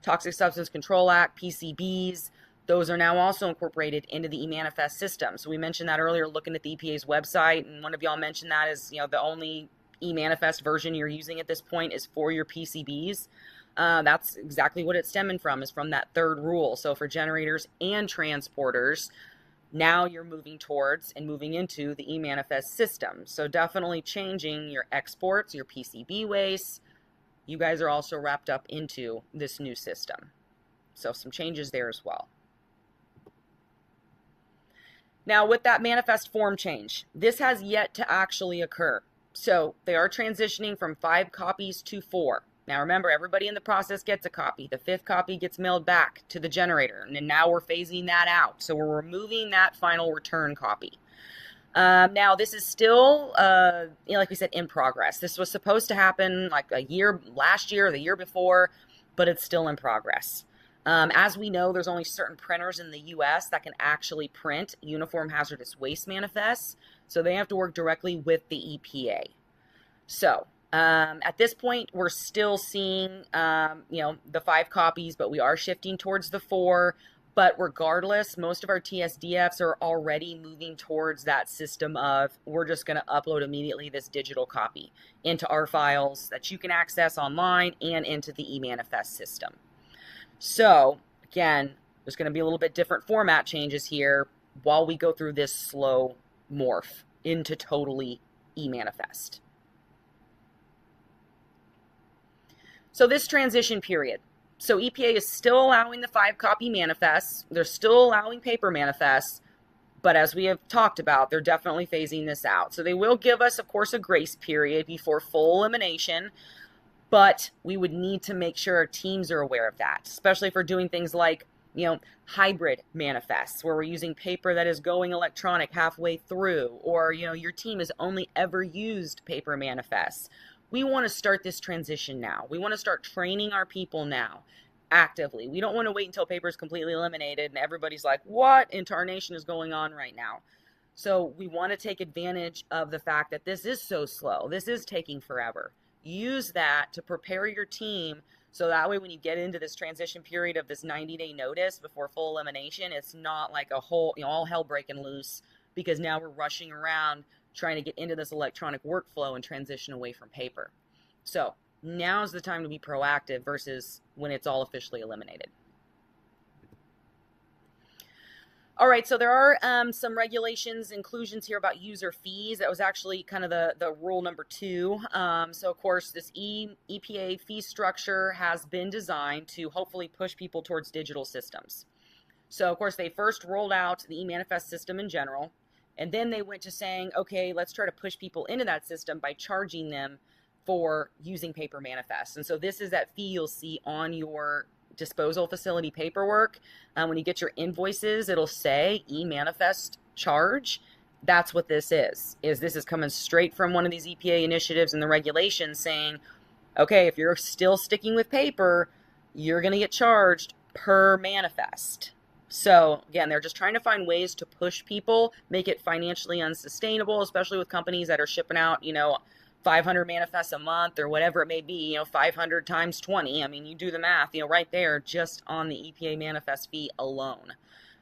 Toxic Substance Control Act, PCBs. Those are now also incorporated into the e-manifest system. So we mentioned that earlier, looking at the EPA's website, and one of y'all mentioned that is, the only e-manifest version you're using at this point is for your PCBs. That's exactly what it's stemming from, is from that third rule. So for generators and transporters, now you're moving towards and moving into the e-manifest system. So definitely changing your exports, your PCB waste. You guys are also wrapped up into this new system. So some changes there as well. Now with that manifest form change, this has yet to actually occur. So they are transitioning from 5 copies to 4. Now remember, everybody in the process gets a copy. The 5th copy gets mailed back to the generator, and now we're phasing that out. So we're removing that final return copy. Now this is still, like we said, in progress. This was supposed to happen like last year or the year before, but it's still in progress. As we know, there's only certain printers in the U.S. that can actually print uniform hazardous waste manifests. So they have to work directly with the EPA. So at this point, we're still seeing, the 5 copies, but we are shifting towards the 4. But regardless, most of our TSDFs are already moving towards that system of, we're just going to upload immediately this digital copy into our files that you can access online and into the e-manifest system. So again, there's going to be a little bit different format changes here while we go through this slow morph into totally e-manifest. So this transition period. So EPA is still allowing the 5-copy manifests. They're still allowing paper manifests. But as we have talked about, they're definitely phasing this out. So they will give us, of course, a grace period before full elimination. But we would need to make sure our teams are aware of that, especially if we're doing things like, hybrid manifests, where we're using paper that is going electronic halfway through, or, your team has only ever used paper manifests. We want to start this transition now. We want to start training our people now, actively. We don't want to wait until paper is completely eliminated and everybody's like, what in tarnation is going on right now? So we want to take advantage of the fact that this is so slow. This is taking forever. Use that to prepare your team, so that way when you get into this transition period of this 90-day notice before full elimination, it's not like a whole, all hell breaking loose, because now we're rushing around trying to get into this electronic workflow and transition away from paper. So now's the time to be proactive versus when it's all officially eliminated. All right, so there are some regulations, inclusions here about user fees. That was actually kind of the rule number 2. So of course, this EPA fee structure has been designed to hopefully push people towards digital systems. So of course, they first rolled out the e-manifest system in general, and then they went to saying, okay, let's try to push people into that system by charging them for using paper manifests. And so this is that fee you'll see on your disposal facility paperwork. When you get your invoices, it'll say e-manifest charge. That's what this is. This is coming straight from one of these EPA initiatives and the regulations saying, okay, if you're still sticking with paper, you're going to get charged per manifest. So again, they're just trying to find ways to push people, make it financially unsustainable, especially with companies that are shipping out, 500 manifests a month or whatever it may be, 500 times 20. I mean, you do the math, right there just on the EPA manifest fee alone.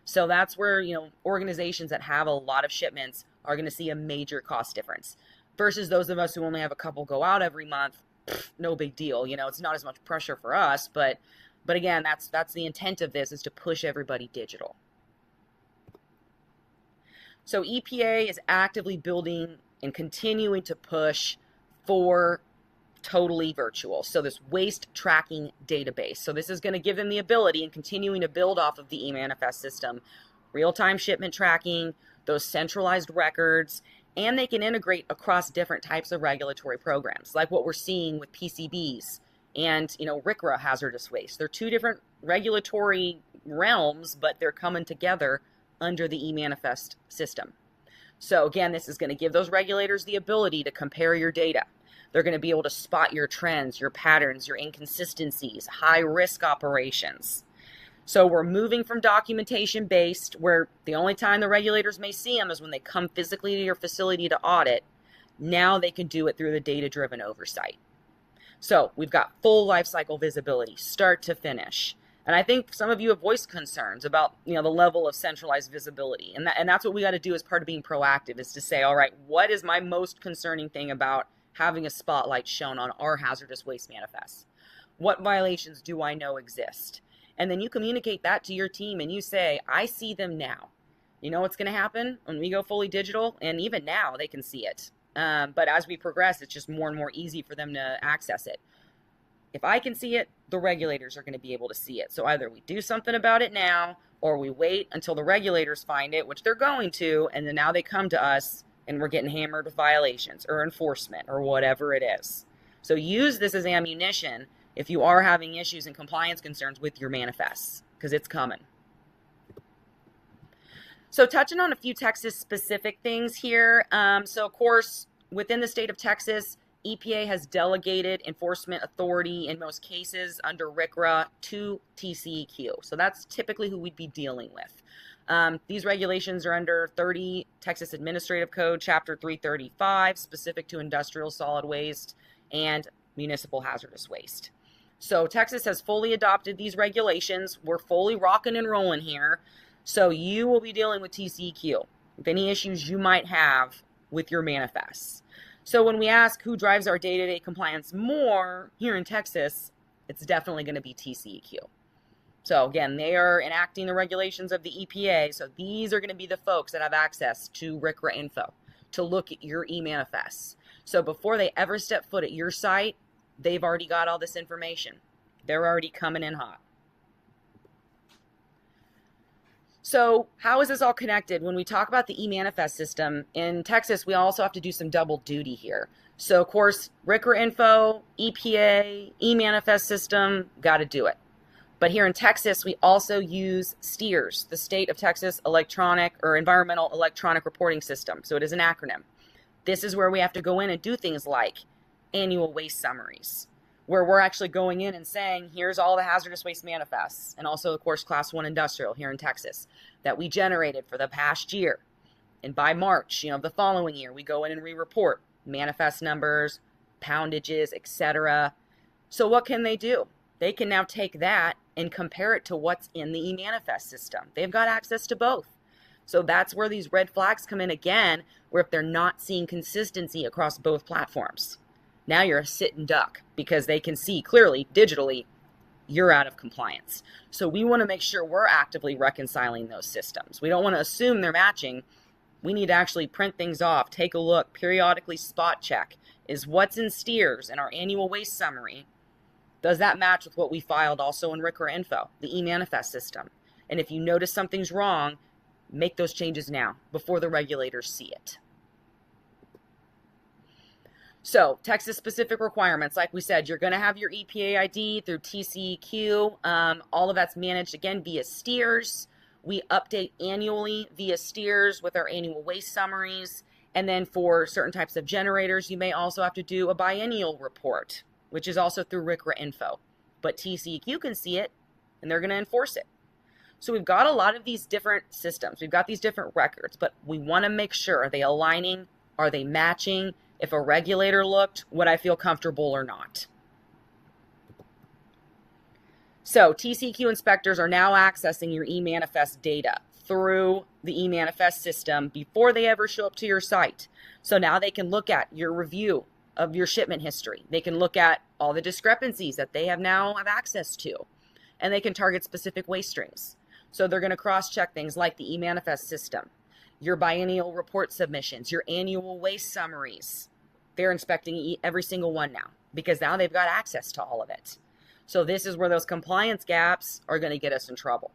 So that's where, organizations that have a lot of shipments are going to see a major cost difference versus those of us who only have a couple go out every month. No big deal. It's not as much pressure for us, but again, that's the intent of this, is to push everybody digital. So EPA is actively building and continuing to push for totally virtual. So this waste tracking database. So this is going to give them the ability, and continuing to build off of the e-manifest system, real-time shipment tracking, those centralized records, and they can integrate across different types of regulatory programs, like what we're seeing with PCBs and, RCRA hazardous waste. They're 2 different regulatory realms, but they're coming together under the e-manifest system. So again, this is going to give those regulators the ability to compare your data. They're going to be able to spot your trends, your patterns, your inconsistencies, high risk operations. So we're moving from documentation based, where the only time the regulators may see them is when they come physically to your facility to audit. Now they can do it through the data-driven oversight. So we've got full life cycle visibility, start to finish. And I think some of you have voiced concerns about, the level of centralized visibility. And that's what we got to do as part of being proactive, is to say, all right, what is my most concerning thing about having a spotlight shown on our hazardous waste manifest? What violations do I know exist? And then you communicate that to your team and you say, I see them now. You know what's going to happen when we go fully digital? And even now they can see it. But as we progress, it's just more and more easy for them to access it. If I can see it, the regulators are going to be able to see it. So either we do something about it now, or we wait until the regulators find it, which they're going to, and then now they come to us and we're getting hammered with violations or enforcement or whatever it is. So use this as ammunition if you are having issues and compliance concerns with your manifests, because it's coming. So touching on a few Texas-specific things here. So, of course, within the state of Texas, EPA has delegated enforcement authority in most cases under RCRA to TCEQ. So that's typically who we'd be dealing with. These regulations are under 30 Texas Administrative Code, Chapter 335, specific to industrial solid waste and municipal hazardous waste. So Texas has fully adopted these regulations. We're fully rocking and rolling here. So you will be dealing with TCEQ with any issues you might have with your manifests. So when we ask who drives our day-to-day compliance more here in Texas, it's definitely going to be TCEQ. So again, they are enacting the regulations of the EPA. So these are going to be the folks that have access to RCRA info to look at your e-manifests. So before they ever step foot at your site, they've already got all this information. They're already coming in hot. So how is this all connected? When we talk about the e-manifest system, in Texas, we also have to do some double duty here. So, of course, RCRA info, EPA, e-manifest system, got to do it. But here in Texas, we also use STEERS, the State of Texas Electronic or Environmental Electronic Reporting System. So it is an acronym. This is where we have to go in and do things like annual waste summaries, where we're actually going in and saying, here's all the hazardous waste manifests, and also, of course, Class 1 industrial here in Texas that we generated for the past year. And by March, the following year, we go in and re-report manifest numbers, poundages, etc. So what can they do? They can now take that and compare it to what's in the e-manifest system. They've got access to both. So that's where these red flags come in again, where if they're not seeing consistency across both platforms, now you're a sitting duck because they can see clearly, digitally, you're out of compliance. So we want to make sure we're actively reconciling those systems. We don't want to assume they're matching. We need to actually print things off, take a look, periodically spot check. Is what's in STEERS in our annual waste summary, does that match with what we filed also in RCRA info, the e-manifest system? And if you notice something's wrong, make those changes now before the regulators see it. So Texas-specific requirements, like we said, you're going to have your EPA ID through TCEQ. All of that's managed, again, via STEERS. We update annually via STEERS with our annual waste summaries. And then for certain types of generators, you may also have to do a biennial report, which is also through RCRA info. But TCEQ can see it, and they're going to enforce it. So we've got a lot of these different systems. We've got these different records, but we want to make sure, are they aligning? Are they matching? If a regulator looked, would I feel comfortable or not? So TCEQ inspectors are now accessing your e-manifest data through the e-manifest system before they ever show up to your site. So now they can look at your review of your shipment history. They can look at all the discrepancies that they now have access to, and they can target specific waste streams. So they're going to cross-check things like the e-manifest system, your biennial report submissions, your annual waste summaries. They're inspecting every single one now because now they've got access to all of it. So this is where those compliance gaps are going to get us in trouble.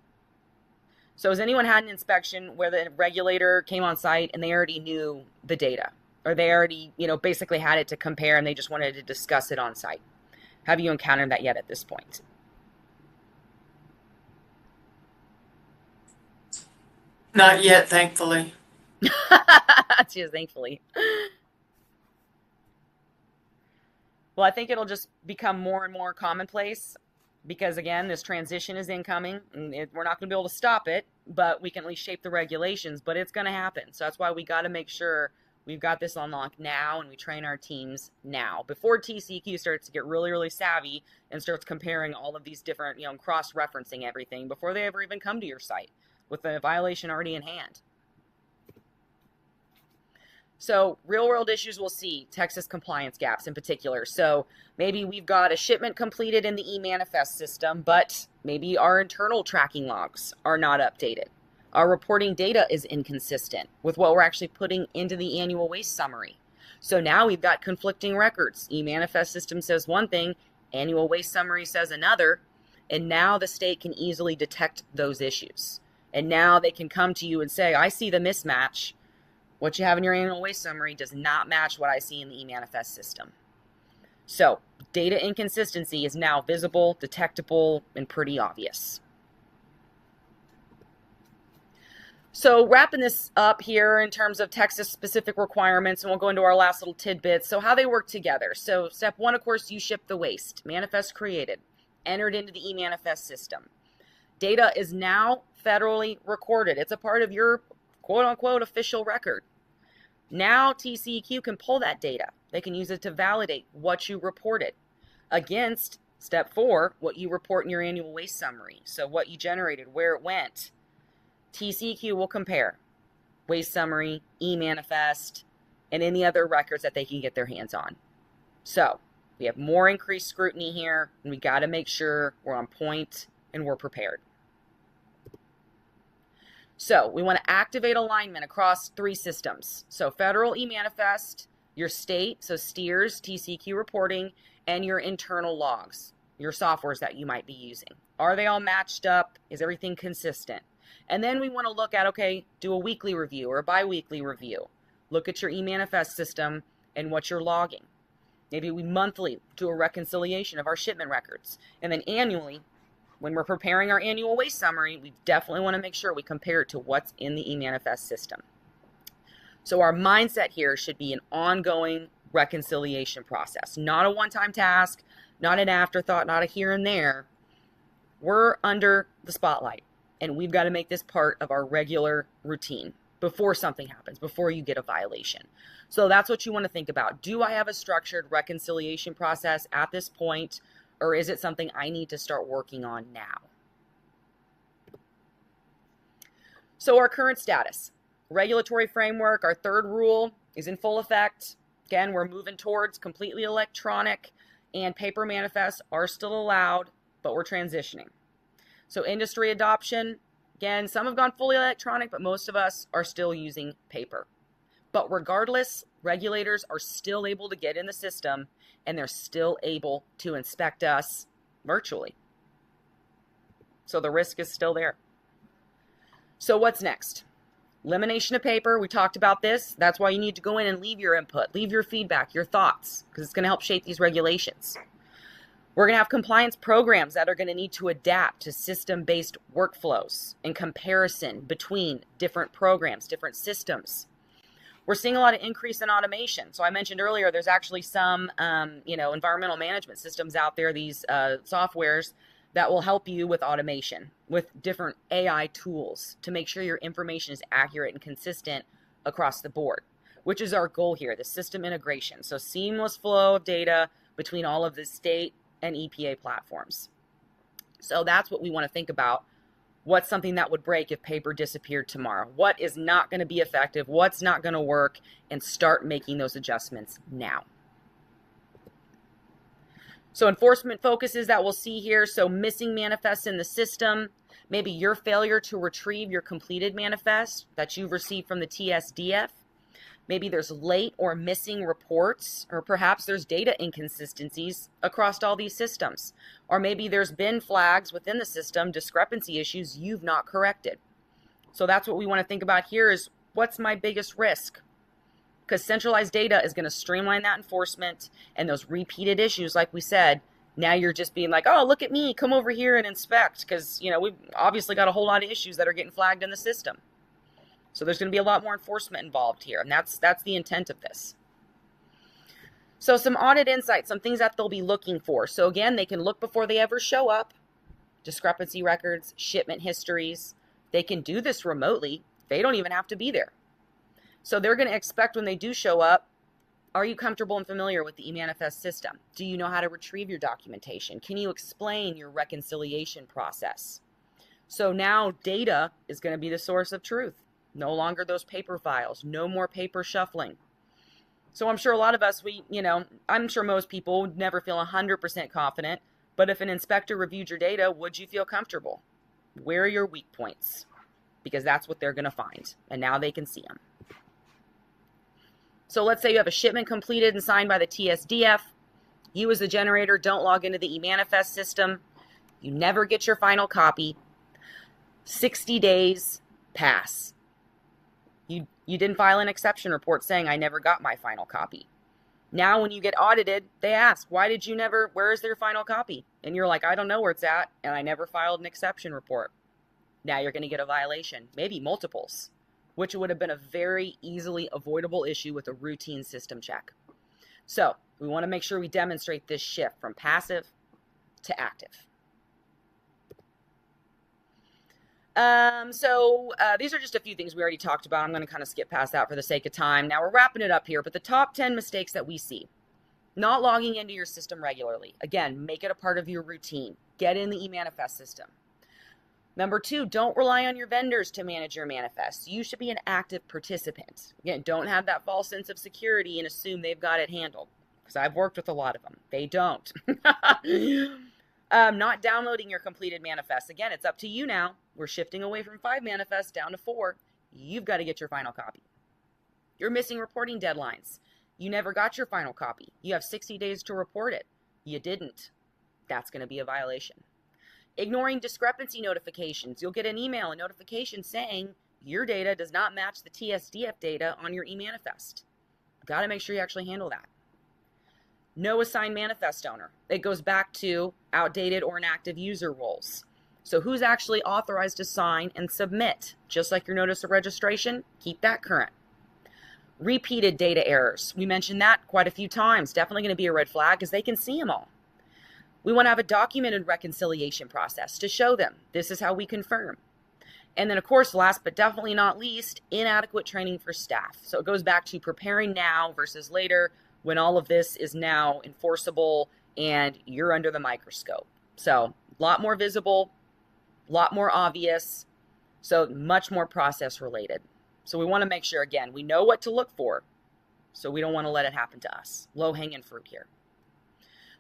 So has anyone had an inspection where the regulator came on site and they already knew the data, or they already, basically had it to compare and they just wanted to discuss it on site? Have you encountered that yet at this point? Not yet, thankfully. Just thankfully. Well, I think it'll just become more and more commonplace because, again, this transition is incoming. And we're not going to be able to stop it, but we can at least shape the regulations. But it's going to happen. So that's why we got to make sure we've got this on lock now and we train our teams now before TCEQ starts to get really, really savvy and starts comparing all of these different, cross-referencing everything before they ever even come to your site with a violation already in hand. So real world issues we'll see, Texas compliance gaps in particular. So maybe we've got a shipment completed in the e-manifest system, but maybe our internal tracking logs are not updated. Our reporting data is inconsistent with what we're actually putting into the annual waste summary. So now we've got conflicting records. E-manifest system says one thing, annual waste summary says another, and now the state can easily detect those issues. And now they can come to you and say, I see the mismatch. What you have in your annual waste summary does not match what I see in the e-manifest system. So data inconsistency is now visible, detectable, and pretty obvious. So wrapping this up here in terms of Texas specific requirements, and we'll go into our last little tidbits. So how they work together. So step one, of course, you ship the waste. Manifest created, entered into the e-manifest system. Data is now federally recorded. It's a part of your quote unquote official record. Now TCEQ can pull that data. They can use it to validate what you reported against step 4, what you report in your annual waste summary. So what you generated, where it went. TCEQ will compare waste summary, e-manifest, and any other records that they can get their hands on. So we have more increased scrutiny here, and we got to make sure we're on point and we're prepared. So we want to activate alignment across 3 systems. So federal e-manifest, your state, so STEERS, TCEQ reporting, and your internal logs, your softwares that you might be using. Are they all matched up? Is everything consistent? And then we want to look at, okay, do a weekly review or a bi-weekly review. Look at your e-manifest system and what you're logging. Maybe we monthly do a reconciliation of our shipment records. And then annually, when we're preparing our annual waste summary, we definitely want to make sure we compare it to what's in the e-manifest system. So our mindset here should be an ongoing reconciliation process, not a one-time task, not an afterthought, not a here and there. We're under the spotlight, and we've got to make this part of our regular routine before something happens, before you get a violation. So that's what you want to think about. Do I have a structured reconciliation process at this point? Or is it something I need to start working on now? So our current status, regulatory framework, our 3rd rule is in full effect. Again, we're moving towards completely electronic, and paper manifests are still allowed, but we're transitioning. So industry adoption, again, some have gone fully electronic, but most of us are still using paper. But regardless, regulators are still able to get in the system, and they're still able to inspect us virtually. So the risk is still there. So what's next? Elimination of paper. We talked about this. That's why you need to go in and leave your input, leave your feedback, your thoughts, because it's going to help shape these regulations. We're going to have compliance programs that are going to need to adapt to system-based workflows and comparison between different programs, different systems. We're seeing a lot of increase in automation. So I mentioned earlier, there's actually some, environmental management systems out there, these softwares that will help you with automation, with different AI tools to make sure your information is accurate and consistent across the board, which is our goal here, the system integration. So seamless flow of data between all of the state and EPA platforms. So that's what we want to think about. What's something that would break if paper disappeared tomorrow? What is not going to be effective? What's not going to work? And start making those adjustments now. So enforcement focuses that we'll see here. So missing manifests in the system, maybe your failure to retrieve your completed manifest that you've received from the TSDF. Maybe there's late or missing reports, or perhaps there's data inconsistencies across all these systems. Or maybe there's been flags within the system, discrepancy issues you've not corrected. So that's what we want to think about here is what's my biggest risk? Because centralized data is going to streamline that enforcement and those repeated issues, like we said. Now you're just being like, oh, look at me, come over here and inspect. Because, we've obviously got a whole lot of issues that are getting flagged in the system. So there's going to be a lot more enforcement involved here, and that's the intent of this. So some audit insights, some things that they'll be looking for. So again, they can look before they ever show up. Discrepancy records, shipment histories. They can do this remotely. They don't even have to be there. So they're going to expect when they do show up, are you comfortable and familiar with the eManifest system? Do you know how to retrieve your documentation? Can you explain your reconciliation process? So now data is going to be the source of truth. No longer those paper files, no more paper shuffling. So I'm sure a lot of us, I'm sure most people would never feel 100% confident, but if an inspector reviewed your data, would you feel comfortable? Where are your weak points? Because that's what they're going to find, and now they can see them. So let's say you have a shipment completed and signed by the TSDF. You as the generator don't log into the eManifest system. You never get your final copy. 60 days pass. You didn't file an exception report saying I never got my final copy. Now when you get audited, they ask, where is their final copy? And you're like, I don't know where it's at, and I never filed an exception report. Now you're going to get a violation, maybe multiples, which would have been a very easily avoidable issue with a routine system check. So we want to make sure we demonstrate this shift from passive to active. These are just a few things we already talked about. I'm going to kind of skip past that for the sake of time. Now we're wrapping it up here, but the top 10 mistakes that we see. Not logging into your system regularly. Again, make it a part of your routine. Get in the eManifest system. Number 2, don't rely on your vendors to manage your manifests. You should be an active participant. Again, don't have that false sense of security and assume they've got it handled. Because I've worked with a lot of them. They don't. Not downloading your completed manifests. Again, it's up to you now. We're shifting away from 5 manifests down to 4. You've got to get your final copy. You're missing reporting deadlines. You never got your final copy. You have 60 days to report it. You didn't. That's going to be a violation. Ignoring discrepancy notifications. You'll get an email, a notification saying your data does not match the TSDF data on your eManifest. Got to make sure you actually handle that. No assigned manifest owner. It goes back to outdated or inactive user roles. So who's actually authorized to sign and submit? Just like your notice of registration, keep that current. Repeated data errors. We mentioned that quite a few times. Definitely going to be a red flag because they can see them all. We want to have a documented reconciliation process to show them this is how we confirm. And then, of course, last but definitely not least, inadequate training for staff. So it goes back to preparing now versus later when all of this is now enforceable and you're under the microscope. So a lot more visible, a lot more obvious, so much more process related. So we want to make sure, again, we know what to look for, so we don't want to let it happen to us. Low-hanging fruit here.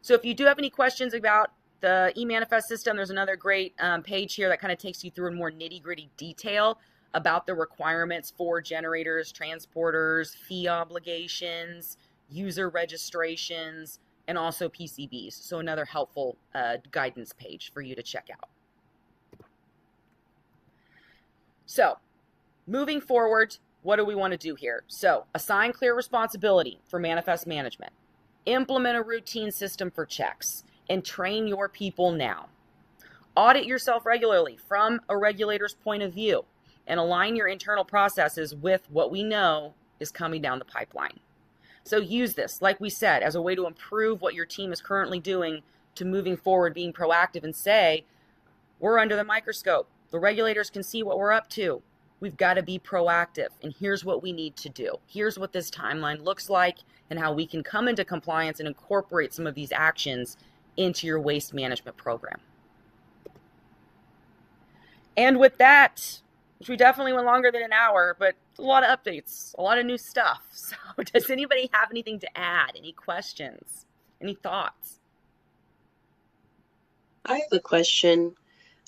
So if you do have any questions about the eManifest system, there's another great page here that kind of takes you through in more nitty-gritty detail about the requirements for generators, transporters, fee obligations, user registrations, and also PCBs. So another helpful guidance page for you to check out. So moving forward, what do we want to do here? So assign clear responsibility for manifest management. Implement a routine system for checks and train your people now. Audit yourself regularly from a regulator's point of view and align your internal processes with what we know is coming down the pipeline. So use this, like we said, as a way to improve what your team is currently doing to moving forward, being proactive and say, we're under the microscope. The regulators can see what we're up to. We've got to be proactive, and here's what we need to do. Here's what this timeline looks like and how we can come into compliance and incorporate some of these actions into your waste management program. And with that, which we definitely went longer than an hour, but a lot of updates, a lot of new stuff. So does anybody have anything to add? Any questions? Any thoughts? I have a question.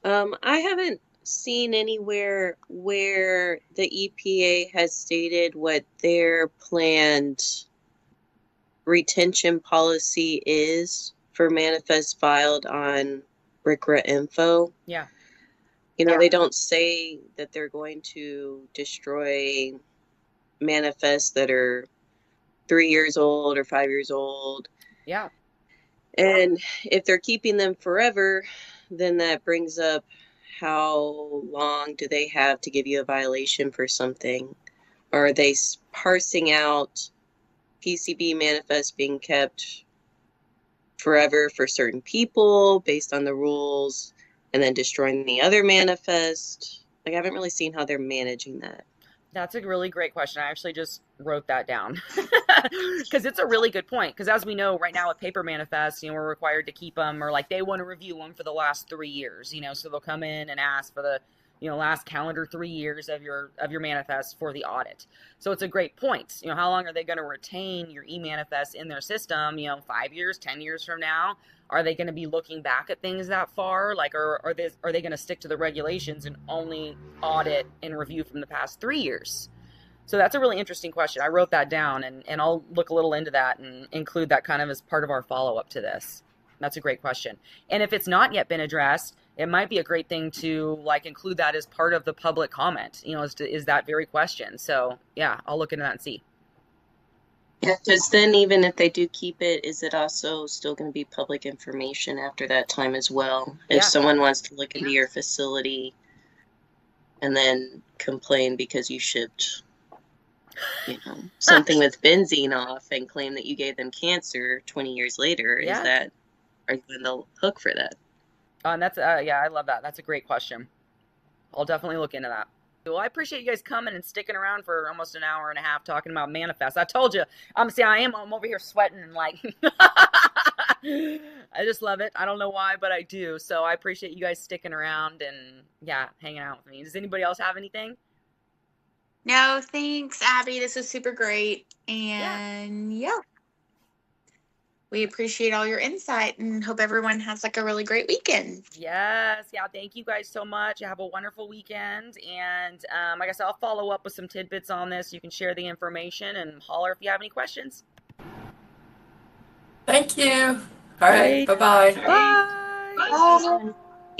I haven't seen anywhere where the EPA has stated what their planned retention policy is for manifests filed on RCRA info. Yeah. They don't say that they're going to destroy manifests that are 3 years old or 5 years old. Yeah. And if they're keeping them forever, then that brings up how long do they have to give you a violation for something? Or are they parsing out PCB manifests being kept forever for certain people based on the rules and then destroying the other manifest. Like, I haven't really seen how they're managing that. That's a really great question. I actually just wrote that down because it's a really good point. Because as we know right now with paper manifests, we're required to keep them, or like they want to review them for the last 3 years, so they'll come in and ask for the, last calendar 3 years of your manifest for the audit. So it's a great point. How long are they going to retain your e-manifest in their system, 5 years, 10 years from now? Are they going to be looking back at things that far? Like, are they going to stick to the regulations and only audit and review from the past 3 years? So that's a really interesting question. I wrote that down, and I'll look a little into that and include that kind of as part of our follow-up to this. That's a great question. And if it's not yet been addressed, it might be a great thing to include that as part of the public comment, is that very question. So yeah, I'll look into that and see. Yeah, because then even if they do keep it, is it also still going to be public information after that time as well? If someone wants to look into your facility and then complain because you shipped, something with benzene off and claim that you gave them cancer 20 years later, are you on the hook for that? And that's, I love that. That's a great question. I'll definitely look into that. Well, I appreciate you guys coming and sticking around for almost an hour and a half talking about manifests. I told you, I'm over here sweating and I just love it. I don't know why, but I do. So I appreciate you guys sticking around and hanging out with me. Does anybody else have anything? No, thanks, Abby. This was super great. And we appreciate all your insight and hope everyone has a really great weekend. Yes. Yeah. Thank you guys so much. Have a wonderful weekend. And I guess I'll follow up with some tidbits on this. You can share the information and holler if you have any questions. Thank you. All right. Bye-bye. Bye. Bye.